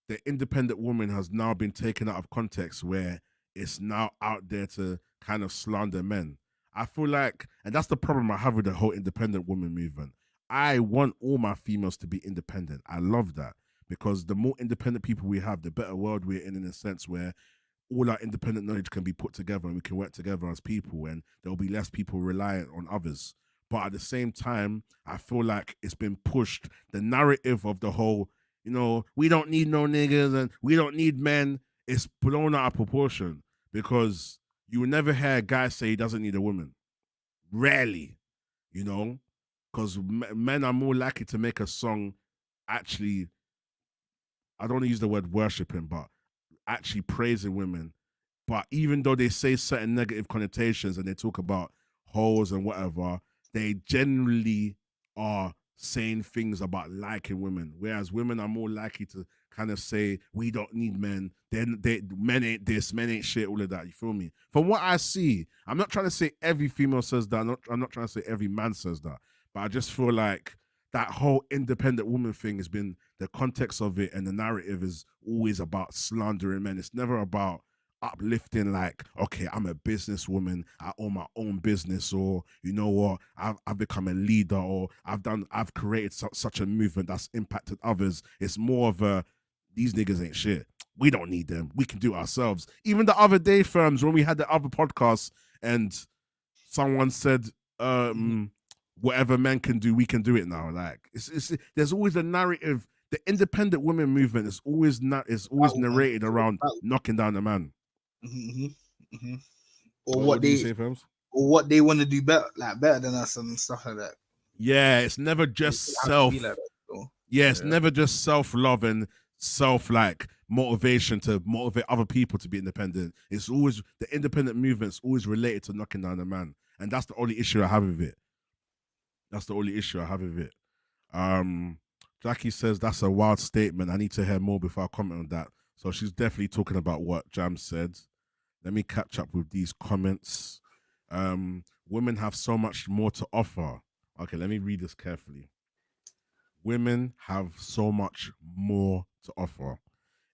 the independent woman has now been taken out of context, where it's now out there to kind of slander men. I feel like, and that's the problem I have with the whole independent woman movement. I want all my females to be independent. I love that because the more independent people we have, the better world we're in a sense where all our independent knowledge can be put together and we can work together as people, and there'll be less people reliant on others. But at the same time, I feel like it's been pushed. The narrative of the whole, we don't need no niggas and we don't need men, it's blown out of proportion because you will never hear a guy say he doesn't need a woman. Rarely, because men are more likely to make a song actually, I don't want to use the word worshiping, but actually praising women. But even though they say certain negative connotations and they talk about hoes and whatever, they generally are saying things about liking women, whereas women are more likely to kind of say we don't need men. Men ain't this, men ain't shit, all of that. You feel me? From what I see, I'm not trying to say every female says that. I'm not trying to say every man says that, but I just feel like that whole independent woman thing has been the context of it, and the narrative is always about slandering men. It's never about uplifting, like, okay, I'm a businesswoman, I own my own business, or you know what, I've become a leader, or I've created such a movement that's impacted others. It's more of a, these niggas ain't shit. We don't need them. We can do it ourselves. Even the other day, Firms, when we had the other podcast and someone said, whatever men can do, we can do it now. Like it's there's always a narrative. The independent women movement is always narrated around knocking down a man. Mm-hmm. Mm-hmm. Or what they say, Firms? Or what they want to do better than us and stuff like that. Yeah, it's never just self. Like that, it's never just self-love and motivation to motivate other people to be independent. It's always the independent movement's always related to knocking down a man, and that's the only issue I have with it. Jackie says that's a wild statement. I need to hear more before I comment on that. So she's definitely talking about what Jam said. Let me catch up with these comments. Women have so much more to offer. Okay, let me read this carefully. Women have so much more to offer,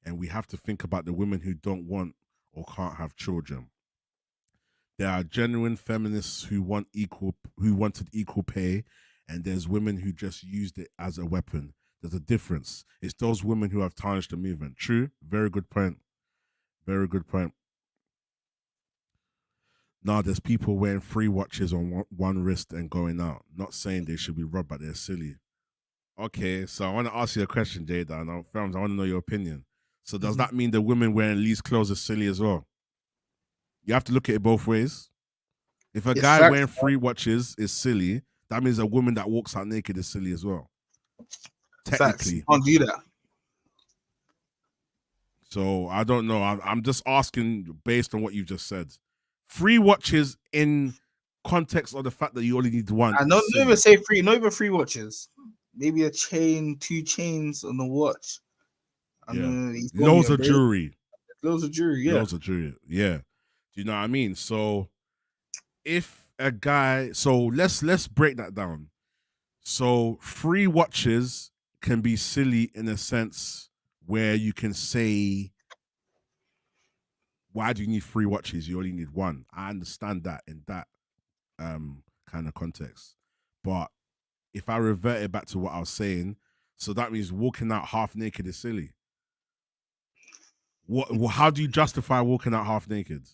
and we have to think about the women who don't want or can't have children. There are genuine feminists who wanted equal pay, and there's women who just used it as a weapon. There's a difference. It's those women who have tarnished the movement. True. Very good point. Very good point. Nah, there's people wearing 3 watches on one wrist and going out. Not saying they should be robbed, but they're silly. Okay, so I want to ask you a question, Jada. Now, Frams, I want to know your opinion. So does that mean the women wearing loose clothes are silly as well? You have to look at it both ways. If a guy facts, wearing 3 watches is silly, that means a woman that walks out naked is silly as well. Facts. Technically. Can't do that. So I don't know. I'm just asking based on what you just said. 3 watches in context of the fact that you only need one. I don't even say free, not even 3 watches. Maybe a chain, 2 chains on the watch. Loads of jewelry. Loads of jewelry, yeah. Loads of jewelry, yeah. Do you know what I mean? So if a guy, so let's break that down. So 3 watches can be silly in a sense where you can say, why do you need 3 watches? You only need one. I understand that in that kind of context. But if I revert it back to what I was saying, so that means walking out half naked is silly. How do you justify walking out half naked?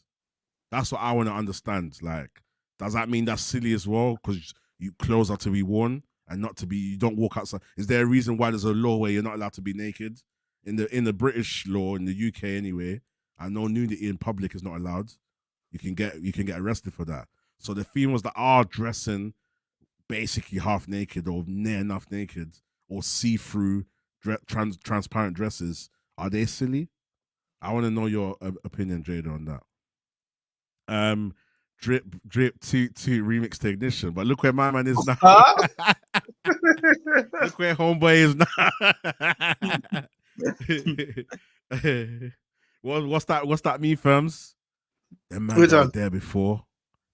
That's what I want to understand. Like, does that mean that's silly as well? Because clothes are to be worn and not to be. You don't walk outside. Is there a reason why there's a law where you're not allowed to be naked? In the British law, in the UK anyway, I know nudity in public is not allowed. You can get arrested for that. So the females that are dressing basically half naked or near enough naked or see-through transparent dresses, are they silly? I want to know your opinion, Jada, on that. Drip toot remix to Ignition, but look where my man is now. Look where homeboy is now. What's that mean, firms? Them man that were there before,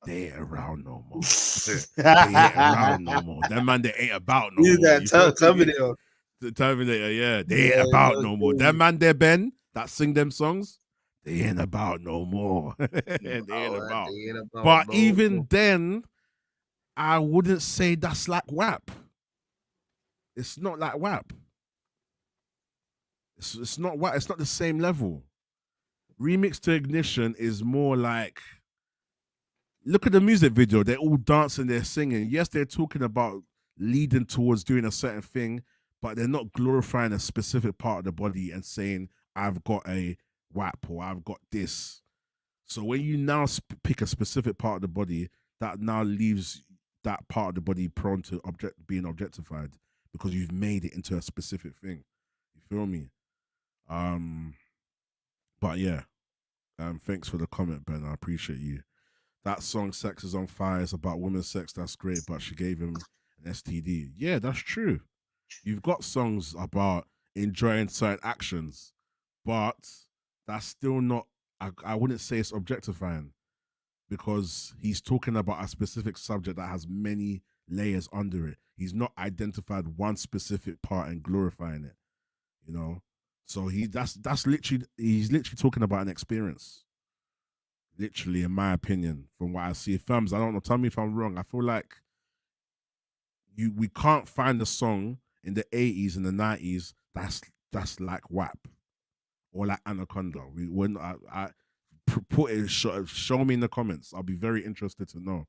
they ain't around no more. They ain't around no more. Them man, they ain't about no more. Terminator. The Terminator, yeah. They ain't about no more. Them man there, Ben, that sing them songs, they ain't about no more. They ain't about. But even then, I wouldn't say that's like WAP. It's not like WAP. It's not WAP. It's not the same level. Remix to Ignition is more like, look at the music video. They're all dancing, they're singing. Yes, they're talking about leading towards doing a certain thing, but they're not glorifying a specific part of the body and saying, I've got a WAP or I've got this. So when you now pick a specific part of the body, that now leaves that part of the body prone to being objectified because you've made it into a specific thing. You feel me? But yeah, thanks for the comment, Ben. I appreciate you. That song "Sex Is on Fire" is about women's sex. That's great, but she gave him an STD. Yeah, that's true. You've got songs about enjoying certain actions, but that's still not. I wouldn't say it's objectifying because he's talking about a specific subject that has many layers under it. He's not identified one specific part and glorifying it. You know. So that's literally he's literally talking about an experience. Literally, in my opinion, from what I see. Firms, I don't know. Tell me if I'm wrong. I feel like we can't find a song in the 80s and the 90s that's like WAP or like Anaconda. I put it show me in the comments. I'll be very interested to know.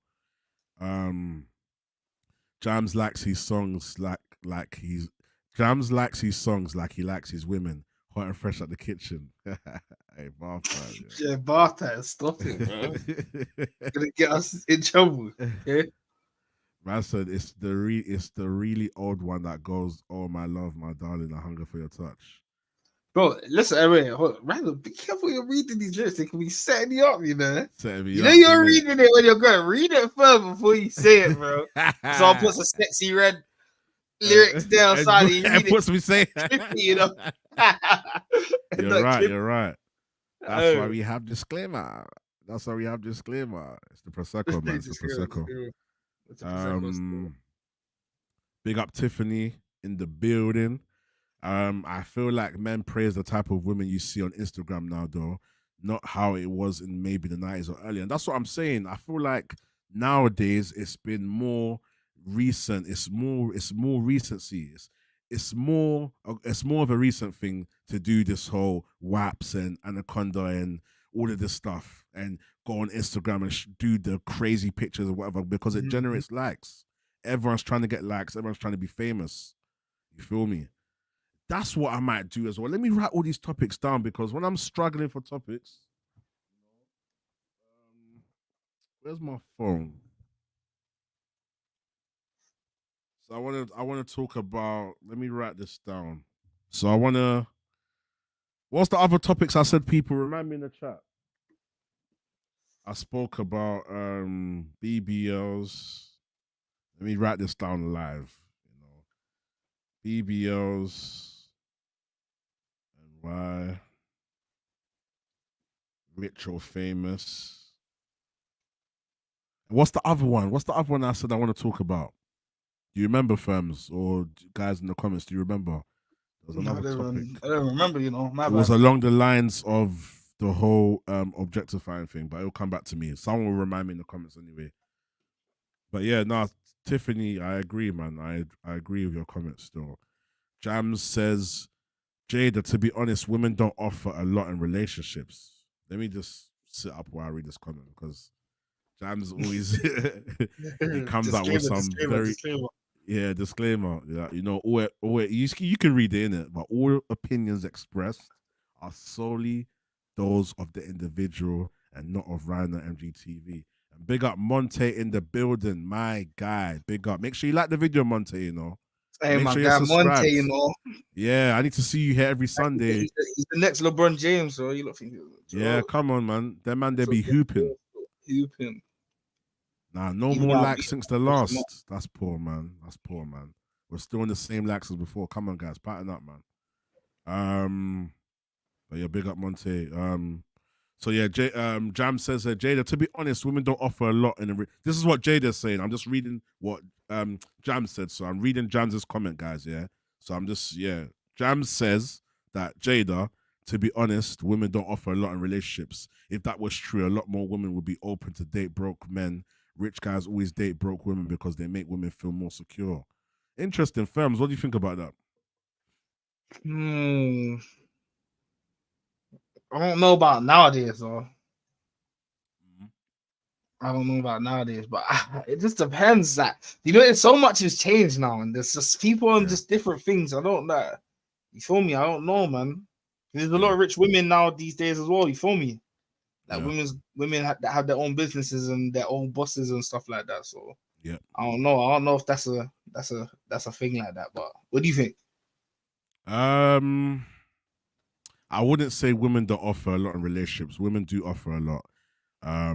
Jams likes his songs like he's Jams likes his songs like he likes his women. Hot and fresh at the kitchen. Hey, Bartha. Yeah, Bartha, stop it, bro. Gonna get us in trouble. Okay? Man said it's the really old one that goes, "Oh my love, my darling, I hunger for your touch." Bro, listen, wait, hold on. Randall, be careful you're reading these lyrics. They can be setting you up, you know. Setting me you up, know you're reading it when you're going. Read it first before you say it, bro. So I'll put some sexy red lyrics down side and puts me saying, you know. You're right. That's why we have disclaimer. It's the Prosecco, man. It's the Prosecco. Big up Tiffany in the building. I feel like men praise the type of women you see on Instagram now, though, not how it was in maybe the 90s or earlier. And that's what I'm saying. I feel like nowadays it's been more recent. It's more recency. It's more of a recent thing to do this whole WAPs and Anaconda and all of this stuff and go on Instagram and do the crazy pictures or whatever because it generates likes. Everyone's trying to get likes. Everyone's trying to be famous. You feel me? That's what I might do as well. Let me write all these topics down because when I'm struggling for topics, where's my phone? So I want to talk about. Let me write this down. So I want to. What's the other topics I said? People remind me in the chat. I spoke about BBLs. Let me write this down live. BBLs and why rich or famous. What's the other one? What's the other one I said I want to talk about? Do you remember, firms or guys in the comments? Do you remember? There was another topic. I don't remember. It was along the lines of the whole objectifying thing, but it'll come back to me. Someone will remind me in the comments anyway. But yeah, no, Tiffany, I agree, man. I agree with your comments still. Jams says, Jada, to be honest, women don't offer a lot in relationships. Let me just sit up while I read this comment because Jams always he comes out with some disclaimer. Yeah, you can read it in it, but all opinions expressed are solely those of the individual and not of Rhino MGTV. And big up Monte in the building, my guy. Big up. Make sure you like the video, Monte. Hey, Make my sure guy you're subscribed. Monte, Yeah, I need to see you here every Sunday. He's the next LeBron James, so you look thinking. Yeah, come on, man. That man, they be hooping. Nah, no more likes since the last. That's poor, man. We're still on the same likes as before. Come on, guys, pattern up, man. But yeah, big up Monte. So yeah, Jam says, Jada, to be honest, women don't offer a lot this is what Jada's saying. I'm just reading what Jam said. So I'm reading Jam's comment, guys, yeah. So Jam says that Jada, to be honest, women don't offer a lot in relationships. If that was true, a lot more women would be open to date broke men. Rich guys always date broke women because they make women feel more secure. Interesting. Firms, what do you think about that? I don't know about nowadays, though. I don't know about nowadays, but it just depends. So much has changed now, and there's just people on just different things. I don't know. You feel me? I don't know, man. There's a lot of rich women now these days as well. You feel me? Like women that have their own businesses and their own bosses and stuff like that. So yeah, I don't know. I don't know if that's a thing like that. But what do you think? I wouldn't say women don't offer a lot in relationships. Women do offer a lot. I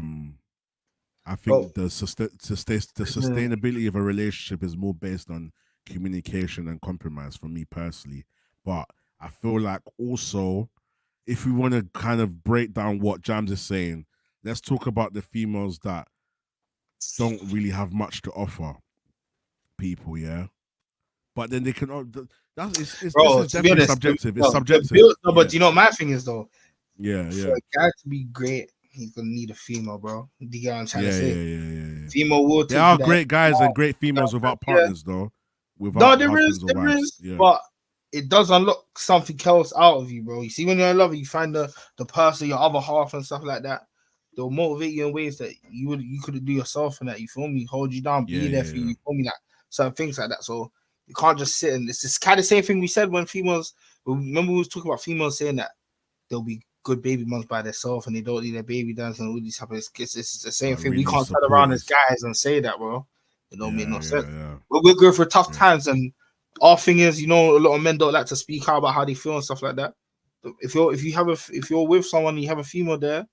think the sustainability of a relationship is more based on communication and compromise for me personally. But I feel like also, if we want to kind of break down what Jams is saying, let's talk about the females that don't really have much to offer people, yeah? But then they can. This is definitely subjective. It's subjective. But you know what my thing is though? Yeah. For a guy to be great, he's gonna need a female, bro. Do you get what I'm trying to say? Yeah. Female will. There are great guys and great females without partners, though. There is, but it does unlock something else out of you, bro. You see, when you're in love, you find the person, your other half, and stuff like that. They'll motivate you in ways that you couldn't do yourself, and that, you feel me, hold you down, be there for you. You feel me, like certain things like that. So you can't just sit and it's just kind of the same thing we said when females. Remember we was talking about females saying that they'll be good baby moms by themselves and they don't need their baby dads and all these type of. It's the same thing. We can't turn around as guys and say that, bro. It don't make no sense. But we're going through tough times, and our thing is, a lot of men don't like to speak out about how they feel and stuff like that. If you're with someone and you have a female there,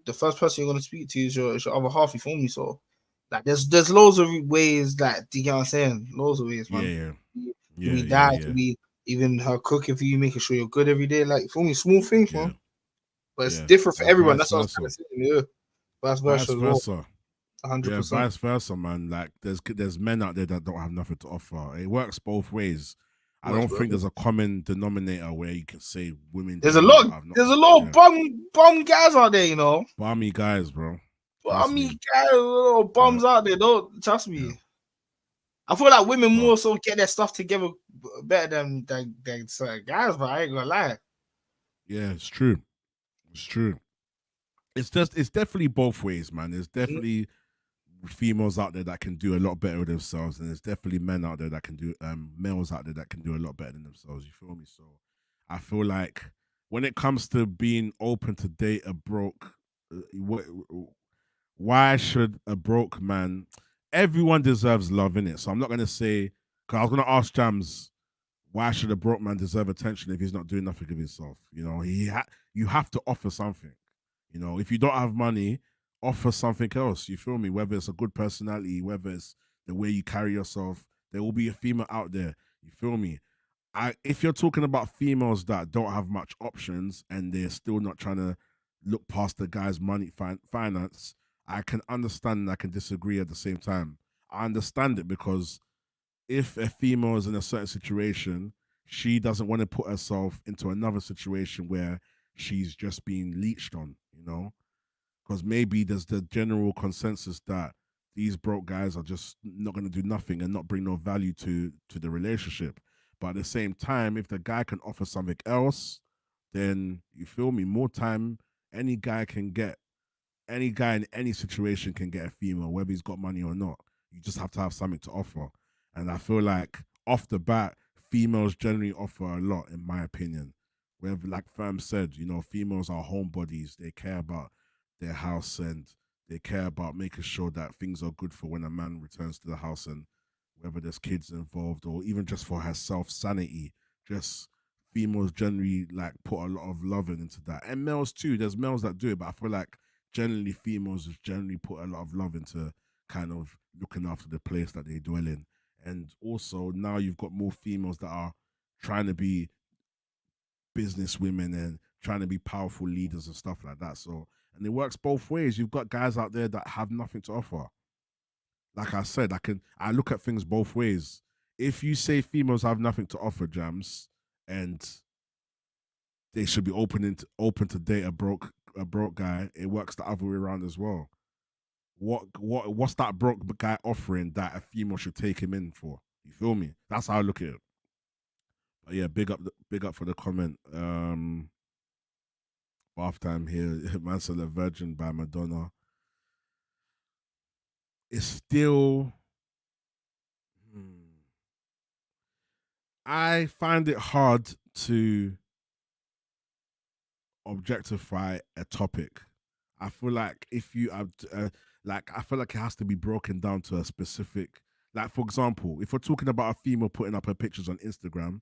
the first person you're gonna speak to is your other half. You feel me? So like there's loads of ways that, do you get what I'm saying? Loads of ways, man. Yeah. Could be even her cooking for you, making sure you're good every day. Like, for me, small things, man. But it's different for everyone. That's what I was trying to say. Yeah. Vice versa. 100%. Vice versa, man. Like there's men out there that don't have nothing to offer. It works both ways. I don't think there's a common denominator where you can say women. There's a lot of bum guys out there, Bummy guys, bro. Bummy guys, little bums out there. Don't trust me. Yeah. I feel like women more so get their stuff together better than guys, but I ain't gonna lie. Yeah, it's true. it's definitely both ways, man. There's Mhm. definitely females out there that can do a lot better with themselves, and there's definitely men out there that can do males out there that can do a lot better than themselves. You feel me? So I feel like when it comes to being open to date a broke, why should a broke man? Everyone deserves love in it. So I'm not gonna say because I was gonna ask Jams why should a broke man deserve attention if he's not doing nothing of himself? You know, you have to offer something. You know, if you don't have money, offer something else. You feel me? Whether it's a good personality, whether it's the way you carry yourself, there will be a female out there. You feel me? If you're talking about females that don't have much options and they're still not trying to look past the guy's money finance, I can understand and I can disagree at the same time. I understand it because if a female is in a certain situation, she doesn't want to put herself into another situation where she's just being leached on, you know? Because maybe there's the general consensus that these broke guys are just not going to do nothing and not bring no value to the relationship. But at the same time, if the guy can offer something else, then you feel me, more time any guy can get, any guy in any situation can get a female, whether he's got money or not. You just have to have something to offer. And I feel like off the bat, females generally offer a lot, in my opinion. Where, like Firm said, you know, females are homebodies. They care about their house and they care about making sure that things are good for when a man returns to the house and whether there's kids involved or even just for her self sanity. Just females generally like put a lot of love into that. And males too. There's males that do it, but I feel like generally females generally put a lot of love into kind of looking after the place that they dwell in. And also now you've got more females that are trying to be business women and trying to be powerful leaders and stuff like that. So and it works both ways. You've got guys out there that have nothing to offer. Like I said, I look at things both ways. If you say females have nothing to offer, Jams, and they should be open to date a broke guy, it works the other way around as well. What's that broke guy offering that a female should take him in for? You feel me? That's how I look at it. But yeah, big up for the comment. Bath time here, man said a virgin by Madonna. It's still I find it hard to objectify a topic. I feel like if you like, I feel like it has to be broken down to a specific. Like, for example, if we're talking about a female putting up her pictures on Instagram,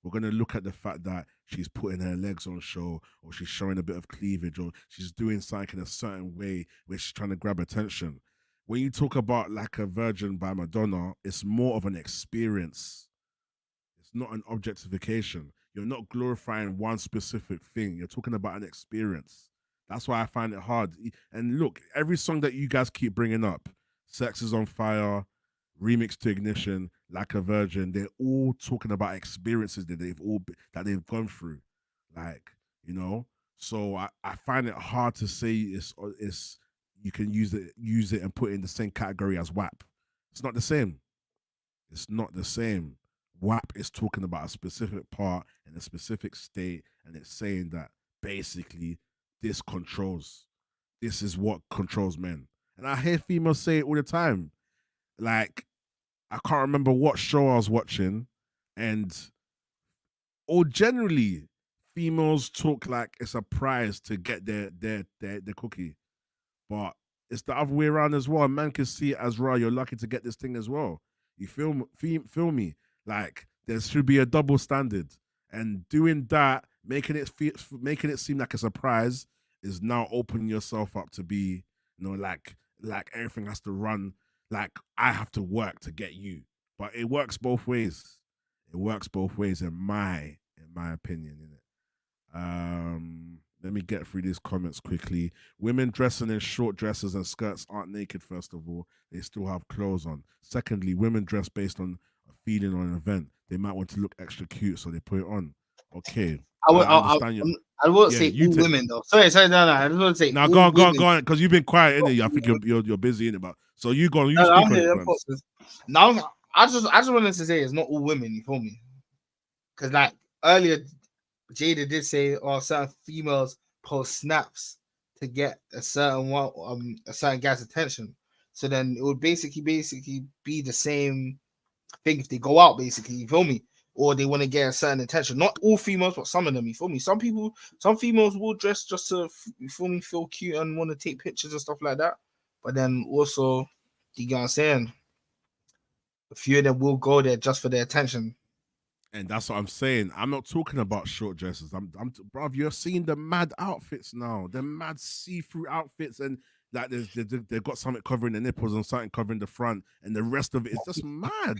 we're gonna look at the fact that she's putting her legs on show, or she's showing a bit of cleavage, or she's doing something in a certain way where she's trying to grab attention. When you talk about like a Virgin by Madonna, it's more of an experience. It's not an objectification. You're not glorifying one specific thing. You're talking about an experience. That's why I find it hard. And look, every song that you guys keep bringing up, Sex is on Fire, Remix to Ignition, Like a Virgin, they're all talking about experiences that they've gone through. Like, you know, so I find it hard to say it's you can use it and put it in the same category as WAP. It's not the same. It's not the same. WAP is talking about a specific part in a specific state, and it's saying that basically this controls. This is what controls men. And I hear females say it all the time. Like, I can't remember what show I was watching, and or generally, females talk like it's a prize to get their cookie. But it's the other way around as well. A man can see it as raw. You're lucky to get this thing as well. You feel me? Like there should be a double standard, and doing that, making it seem like a surprise, is now opening yourself up to be, like everything has to run. Like I have to work to get you, but it works both ways. It works both ways in my opinion. Let me get through these comments quickly. Women dressing in short dresses and skirts aren't naked, first of all. They still have clothes on. Secondly, women dress based on a feeling or an event. They might want to look extra cute, so they put it on. Okay. I understand you. I won't Yeah, say you all take. women though. Sorry, no. I just want to say Now all go on, women. because you've been quiet in it. I think you're busy in it, but so you go on, you No, speak I'm on it, here, Vance. now I just wanted to say it's not all women. You feel me? Because like earlier, Jada did say, "Oh, certain females post snaps to get a certain guy's attention. So then it would basically be the same thing if they go out, basically, you feel me? Or they want to get a certain attention. Not all females, but some of them, you feel me? Some females will dress just to, you feel me, feel cute and want to take pictures and stuff like that. But then also, you get what I'm saying? A few of them will go there just for their attention. And that's what I'm saying. I'm not talking about short dresses. Bruv, you're seeing the mad outfits now, the mad see-through outfits, and like they've got something covering the nipples and something covering the front, and the rest of it is just mad.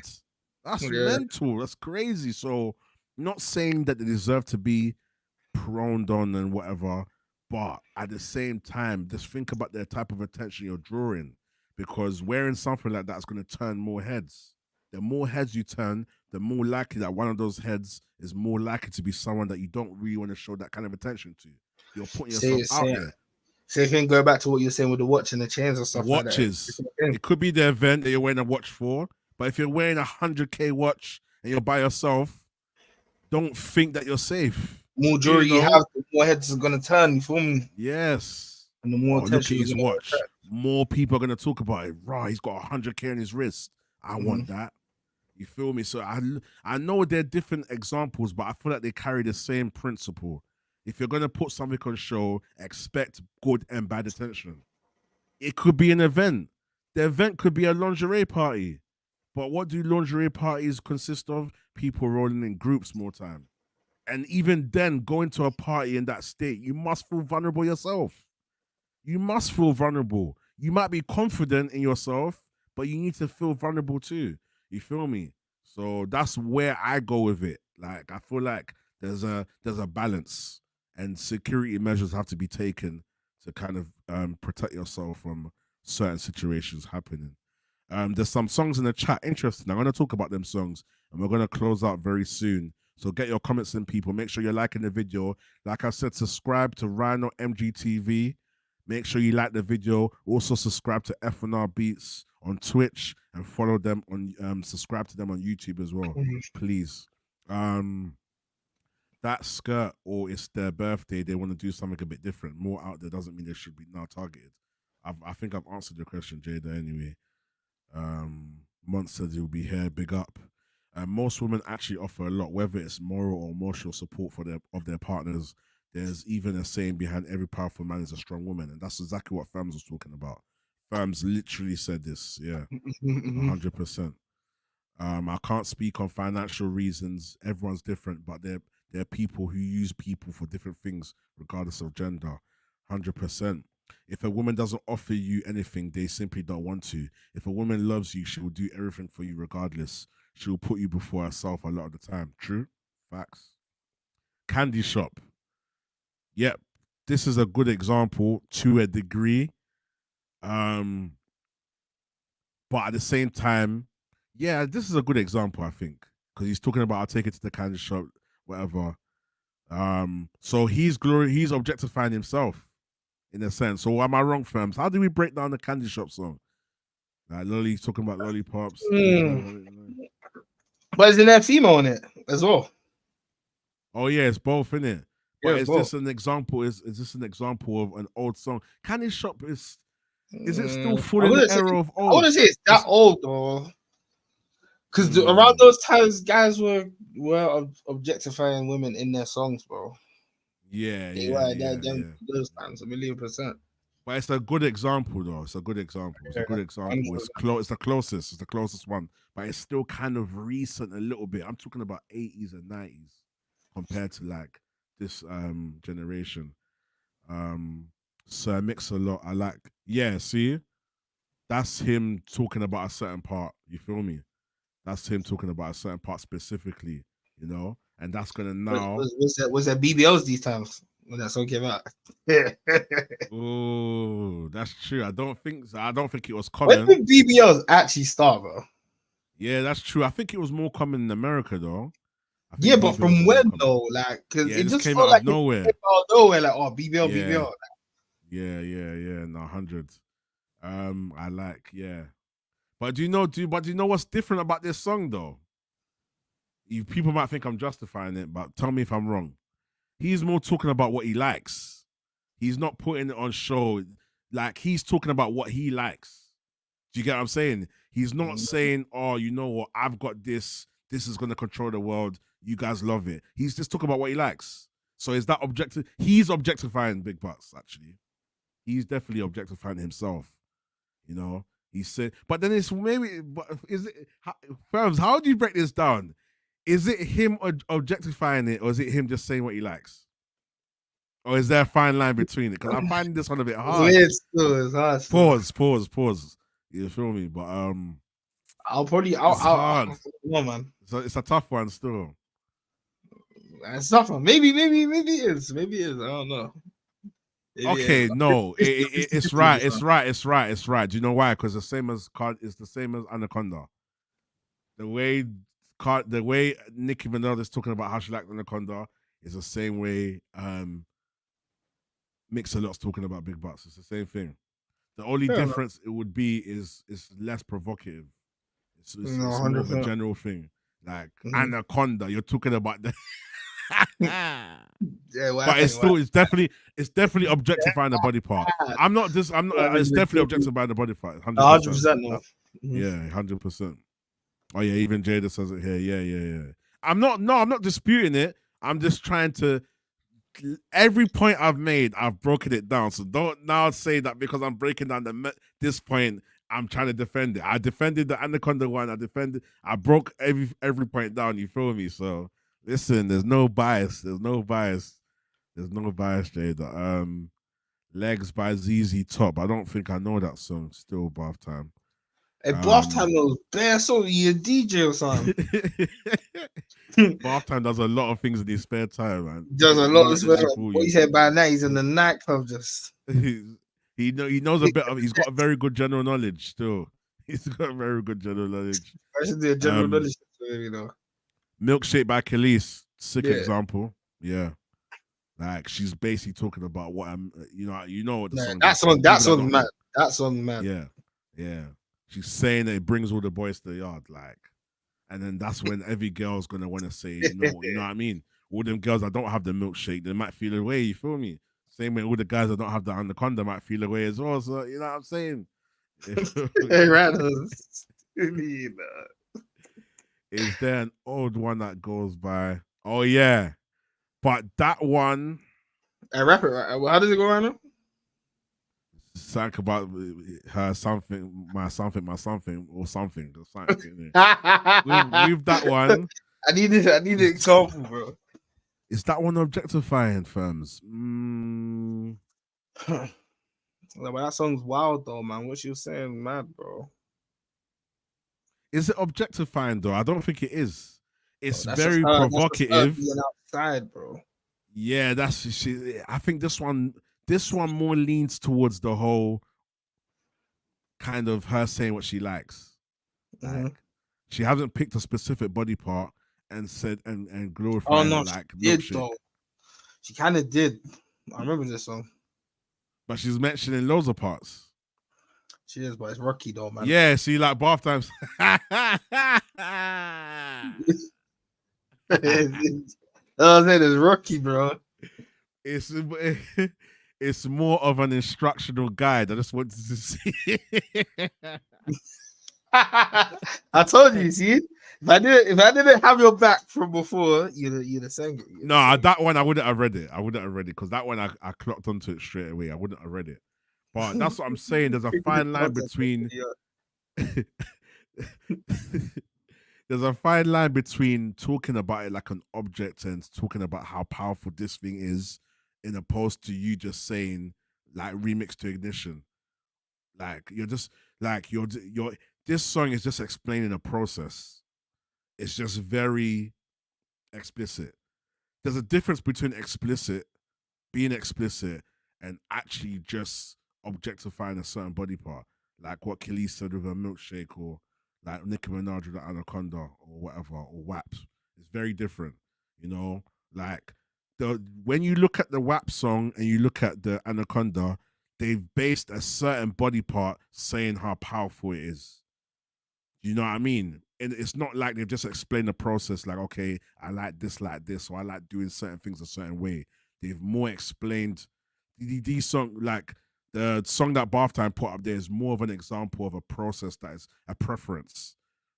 That's mental. That's crazy. So, not saying that they deserve to be proned on and whatever, but at the same time, just think about the type of attention you're drawing, because wearing something like that's going to turn more heads. The more heads you turn, the more likely that one of those heads is more likely to be someone that you don't really want to show that kind of attention to. You're putting yourself out there. So if you can go back to what you're saying with the watch and the chains and stuff Watches. like that. It could be the event that you're wearing a watch for, but if you're wearing a 100K watch and you're by yourself, don't think that you're safe. More jewelry you have, the more heads are going to turn, you feel me? Yes. And the more attention look at his watch. More people are going to talk about it. Right, he's got 100K on his wrist. I want that. You feel me? So I know they're different examples, but I feel like they carry the same principle. If you're going to put something on show, expect good and bad attention. It could be an event. The event could be a lingerie party. But what do lingerie parties consist of? People rolling in groups more time. And even then, going to a party in that state, you must feel vulnerable yourself. You must feel vulnerable. You might be confident in yourself, but you need to feel vulnerable too. You feel me? So that's where I go with it. Like, I feel like there's a balance, and security measures have to be taken to kind of protect yourself from certain situations happening. There's some songs in the chat. Interesting. I'm going to talk about them songs, and we're going to close out very soon. So get your comments in, people. Make sure you're liking the video. Like I said, subscribe to Rhino MGTV. Make sure you like the video. Also subscribe to F&R Beats on Twitch and follow them on subscribe to them on YouTube as well, please. That skirt, or it's their birthday, they want to do something a bit different, more out there, doesn't mean they should be now targeted. I think I've answered the question, Jada, anyway. Mont said he'll be here, big up. Most women actually offer a lot, whether it's moral or emotional support for their partners. There's even a saying behind every powerful man is a strong woman, and that's exactly what Fams was talking about. Fams literally said this, yeah, 100%. I can't speak on financial reasons. Everyone's different, but there are people who use people for different things, regardless of gender. 100%. If a woman doesn't offer you anything, they simply don't want to. If a woman loves you, she will do everything for you regardless. She will put you before herself a lot of the time. True? Facts. Candy shop. Yep. This is a good example to a degree. But at the same time, yeah, this is a good example, I think. Because he's talking about I'll take it to the candy shop, whatever. So he's objectifying himself in a sense. So am I wrong, fams? How do we break down the candy shop song? Like Lolly's talking about lollipops. But isn't there a female in it as well? Oh yeah, it's both, isn't it? But Yeah, is this an example? Is this an example of an old song? Candy shop is it still full in the era of old? I wouldn't say it's that old though. Because around those times, guys were objectifying women in their songs, bro. Yeah, those times, 1,000,000%. But it's a good example, though. It's a good example. It's a good example. It's the closest. It's the closest one. But it's still kind of recent a little bit. I'm talking about 80s and 90s compared to like this generation. Sir Mix-a-Lot, I like. Yeah, see, that's him talking about a certain part. You feel me? That's him talking about a certain part specifically. You know, and that's gonna now. Was that BBLs these times when that song came out? Oh, that's true. I don't think it was common. When did BBLs actually start, bro? Yeah, that's true. I think it was more common in America, though. Yeah, but from when though? Like, because it just came felt out like of nowhere. It came out of nowhere, like, oh, BBL, yeah. BBL. Like, yeah. No, 100. I like, yeah. But do you know what's different about this song though? People might think I'm justifying it, but tell me if I'm wrong. He's more talking about what he likes. He's not putting it on show. Like, he's talking about what he likes. Do you get what I'm saying? He's not saying, oh, you know what, I've got this. This is going to control the world. You guys love it. He's just talking about what he likes. So is that objective? He's objectifying Big Bucks, actually. He's definitely objectifying himself. You know? He said, but then it's maybe, but is it, Firms, how do you break this down? Is it him objectifying it, or is it him just saying what he likes? Or is there a fine line between it? Because I'm finding this one a bit hard. It's hard. Pause. You feel me? But I'll hard. No, man. So it's a tough one still. It's tough one. Maybe it is. Maybe it is. I don't know. Okay, no, it's right. Do you know why? Because it's the same as Anaconda. The way Nicki Minaj is talking about how she liked Anaconda is the same way Mix-a-Lot's talking about Big Bucks. It's the same thing. The only difference it would be is less provocative. It's more of a general thing. Like Anaconda, you're talking about the but it's definitely objectifying the body part. It's definitely objectifying the body part. 100%. No. Yeah, 100%. Oh yeah, even Jada says it here. Yeah. I'm not disputing it. I'm just trying to. Every point I've made, I've broken it down. So don't now say that because I'm breaking down this point, I'm trying to defend it. I defended the Anaconda one. I broke every point down. You feel me? So listen, there's no bias, Jada. Legs by ZZ Top. I don't think I know that song. Still Bath Time. Hey, Bath Time was bare, so you a DJ or something. Bath Time does a lot of things in his spare time, man. Does a lot of spare time. What he said by now, he's in the nightclub just. He knows a bit of. He's got a very good general knowledge. Still, he's got very good general knowledge. I should do a general knowledge, you know. Milkshake by Khalees, sick example. Yeah, like she's basically talking about what I'm. You know what the song. That's on man. Yeah. She's saying that it brings all the boys to the yard, like, and then that's when every girl's gonna want to say, you know what I mean? All them girls that don't have the milkshake, they might feel away. You feel me? Same way all the guys that don't have the Anaconda might feel away as well. So you know what I'm saying? Is there an old one that goes by? Oh yeah, but that one. I rap it right. How does it go right now? Something about her something, my something, or something. With that one, I need an example, bro. Is that one objectifying, Firms? But that song's wild though, man. What you saying, mad, bro? Is it objectifying though? I don't think it is. It's very provocative. Being outside, bro. Yeah, I think this one more leans towards the whole kind of her saying what she likes. Like, she hasn't picked a specific body part and said and glorified like milkshake. She kind of did. I remember this song. But she's mentioning loads of parts. She is, but it's rocky though, man. Yeah, see, like Bath Times. I'm saying it's rocky, bro. It's more of an instructional guide. I just wanted to see. I told you, see? If I didn't have your back from before, you'd have sang it. No, that one I wouldn't have read it. Because that one I clocked onto it straight away. I wouldn't have read it. But that's what I'm saying. There's a fine line between there's a fine line between talking about it like an object and talking about how powerful this thing is, in opposed to you just saying like remix to Ignition. Like you're just like you're this song is just explaining a process. It's just very explicit. There's a difference between being explicit, and actually just objectifying a certain body part, like what Khalees said with her milkshake, or like Nicki Minaj with the Anaconda, or whatever, or WAPs. It's very different, you know. Like when you look at the WAP song and you look at the Anaconda, they've based a certain body part saying how powerful it is. You know what I mean? And it's not like they've just explained the process, like, okay, I like this, or I like doing certain things a certain way. They've more explained these song, like the song that Bath Time put up there, is more of an example of a process that is a preference.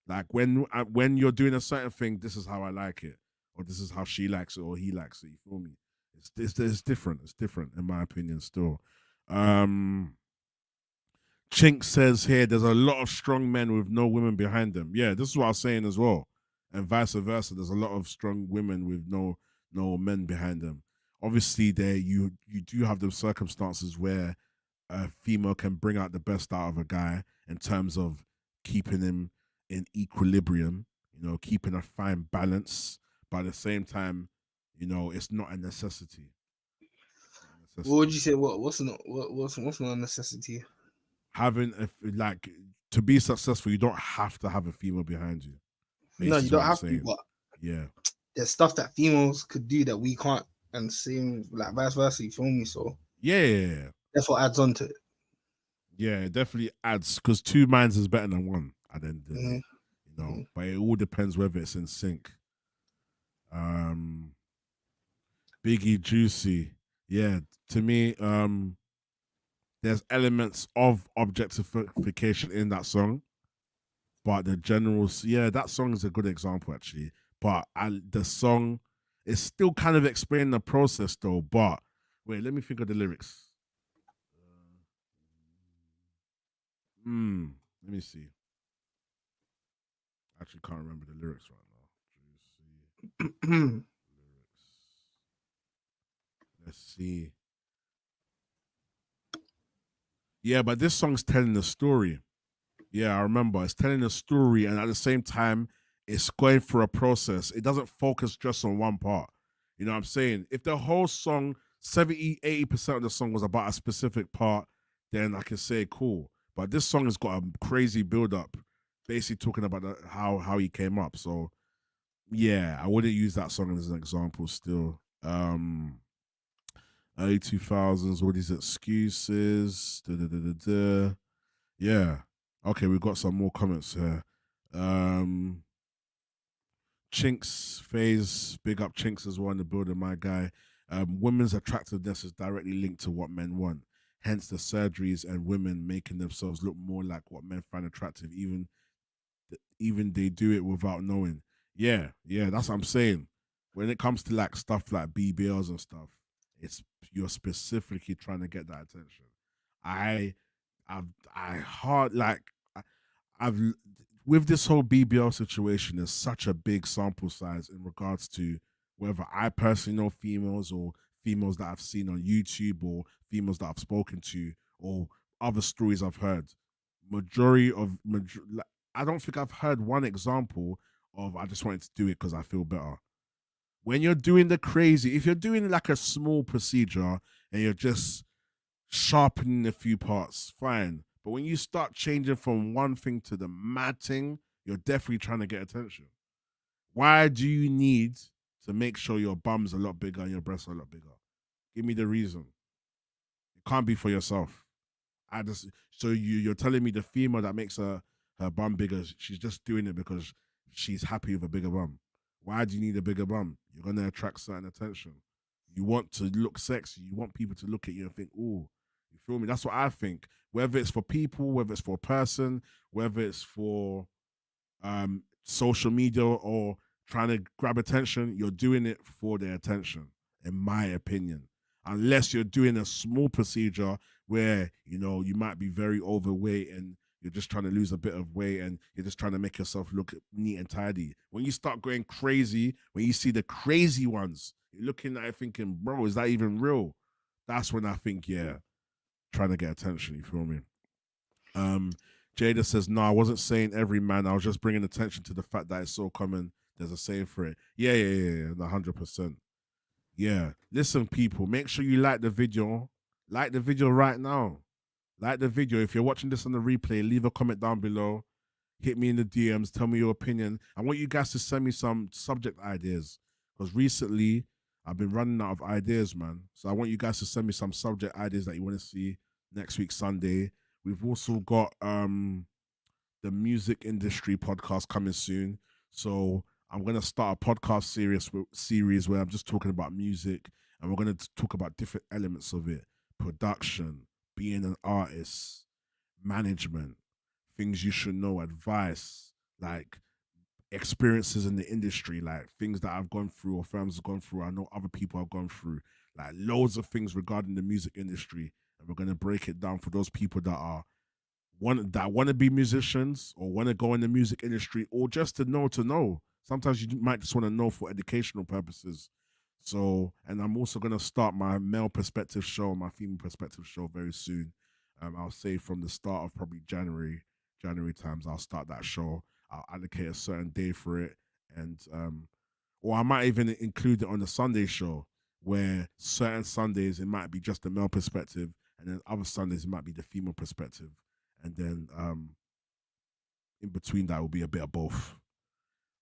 Like when you're doing a certain thing, this is how I like it, or this is how she likes it, or he likes it. You feel me? It's different. It's different in my opinion. Still, um, Chink says here, there's a lot of strong men with no women behind them. Yeah, this is what I was saying as well, and vice versa. There's a lot of strong women with no men behind them. Obviously, there you do have those circumstances where a female can bring out the best out of a guy in terms of keeping him in equilibrium, keeping a fine balance, but at the same time, it's not a necessity. What would you say? What's not a necessity? Having like to be successful, you don't have to have a female behind you. No, you don't have to. But yeah, there's stuff that females could do that we can't, and same like vice versa. You feel me? So yeah. Therefore, adds on to it. Yeah, it definitely adds because two minds is better than one at the end of the day, But it all depends whether it's in sync. Biggie Juicy, yeah. To me, there's elements of objectification in that song, but the generals, yeah, that song is a good example actually. But the song is still kind of explaining the process though. But wait, let me think of the lyrics. Let me see. I actually can't remember the lyrics right now. Lyrics. Let's see. Yeah, but this song's telling a story. Yeah, I remember. It's telling a story, and at the same time, it's going through a process. It doesn't focus just on one part. You know what I'm saying? If the whole song, 70-80% of the song was about a specific part, then I can say cool. But this song has got a crazy build up, basically talking about how he came up. So yeah, I wouldn't use that song as an example still. Early 2000s, all these excuses. Yeah. Okay, we've got some more comments here. Chinks phase, big up Chinks as well in the building, my guy. Women's attractiveness is directly linked to what men want. Hence the surgeries and women making themselves look more like what men find attractive, even they do it without knowing. Yeah, that's what I'm saying. When it comes to like stuff like BBLs and stuff, you're specifically trying to get that attention. I've with this whole BBL situation, there's such a big sample size in regards to whether I personally know females or females that I've seen on YouTube or females that I've spoken to or other stories I've heard. I don't think I've heard one example of I just wanted to do it because I feel better. When you're doing the crazy, if you're doing like a small procedure and you're just sharpening a few parts, fine. But when you start changing from one thing to the mad thing, you're definitely trying to get attention. Why do you need to make sure your bum's a lot bigger and your breasts are a lot bigger? Give me the reason. It can't be for yourself. You're telling me the female that makes her bum bigger, she's just doing it because she's happy with a bigger bum. Why do you need a bigger bum? You're gonna attract certain attention. You want to look sexy. You want people to look at you and think, "Oh, you feel me?" That's what I think. Whether it's for people, whether it's for a person, whether it's for social media or trying to grab attention, you're doing it for their attention, in my opinion. Unless you're doing a small procedure where, you might be very overweight and you're just trying to lose a bit of weight and you're just trying to make yourself look neat and tidy. When you start going crazy, when you see the crazy ones, you're looking at it thinking, bro, is that even real? That's when I think, yeah, trying to get attention, you feel me? Jada says, no, I wasn't saying every man. I was just bringing attention to the fact that it's so common. There's a saying for it. Yeah, 100%. Yeah. Listen, people, make sure you like the video. Like the video right now. Like the video. If you're watching this on the replay, leave a comment down below. Hit me in the DMs. Tell me your opinion. I want you guys to send me some subject ideas. Because recently, I've been running out of ideas, man. So I want you guys to send me some subject ideas that you want to see next week, Sunday. We've also got the music industry podcast coming soon. So I'm going to start a podcast series where I'm just talking about music and we're going to talk about different elements of it. production, being an artist, management, things you should know, advice, like experiences in the industry, like things that I've gone through or firms have gone through. I know other people have gone through, like loads of things regarding the music industry. And we're gonna break it down for those people that are want to be musicians or want to go in the music industry or just to know. Sometimes you might just want to know for educational purposes. So, and I'm also going to start my male perspective show, my female perspective show very soon. I'll say from the start of probably January times, I'll start that show. I'll allocate a certain day for it. And, or I might even include it on the Sunday show where certain Sundays it might be just the male perspective. And then other Sundays it might be the female perspective. And then in between that will be a bit of both.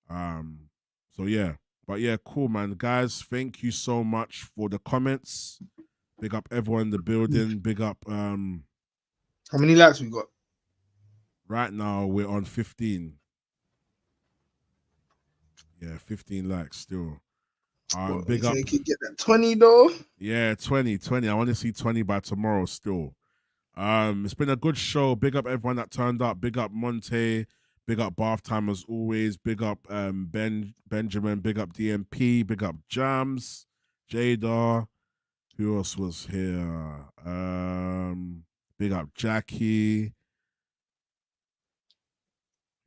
So yeah. But yeah, cool, man. Guys, thank you so much for the comments. Big up everyone in the building. Big up how many likes we got? Right now we're on 15. Yeah, 15 likes still. Big up. You could get that 20 though. Yeah, 20. I want to see 20 by tomorrow still. It's been a good show. Big up everyone that turned up. Big up Monte. Big up Bath Time as always. Big up Benjamin. Big up DMP. Big up Jams. Jada. Who else was here? Big up Jackie.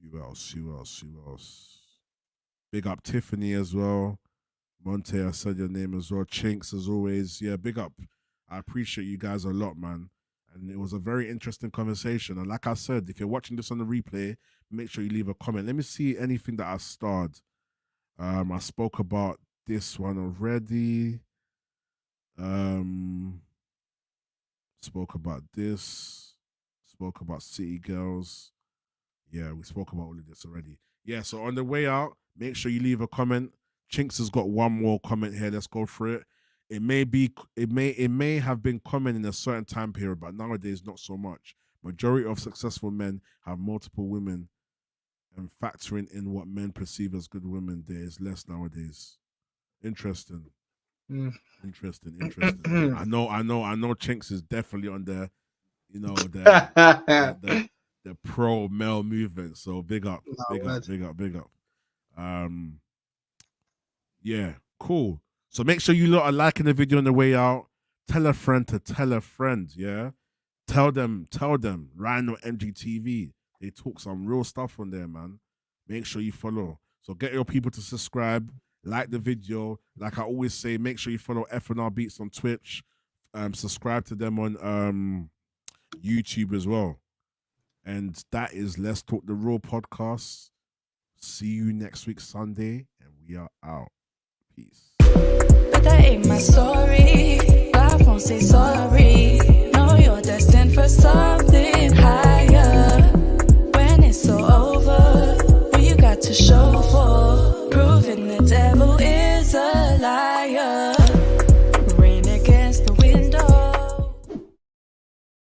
Who else? Big up Tiffany as well. Monte, I said your name as well. Chinks as always. Yeah, big up. I appreciate you guys a lot, man. And it was a very interesting conversation. And like I said, if you're watching this on the replay, make sure you leave a comment. Let me see anything that I starred. I spoke about this one already. Spoke about this. Spoke about City Girls. Yeah, we spoke about all of this already. Yeah, so on the way out, make sure you leave a comment. Chinks has got one more comment here. Let's go for it. It may have been common in a certain time period, but nowadays not so much. Majority of successful men have multiple women, and factoring in what men perceive as good women, there is less nowadays. Interesting. Interesting. I know. Chinks is definitely on the, the pro male movement. So big up. Yeah, cool. So make sure you lot are liking the video on the way out. Tell a friend to tell a friend, yeah? Tell them, Rhino MGTV. They talk some real stuff on there, man. Make sure you follow. So get your people to subscribe, like the video. Like I always say, make sure you follow F&R Beats on Twitch. Subscribe to them on YouTube as well. And that is Let's Talk the Raw podcast. See you next week, Sunday, and we are out. Peace. But that ain't my story. I won't say sorry. No, you're destined for something.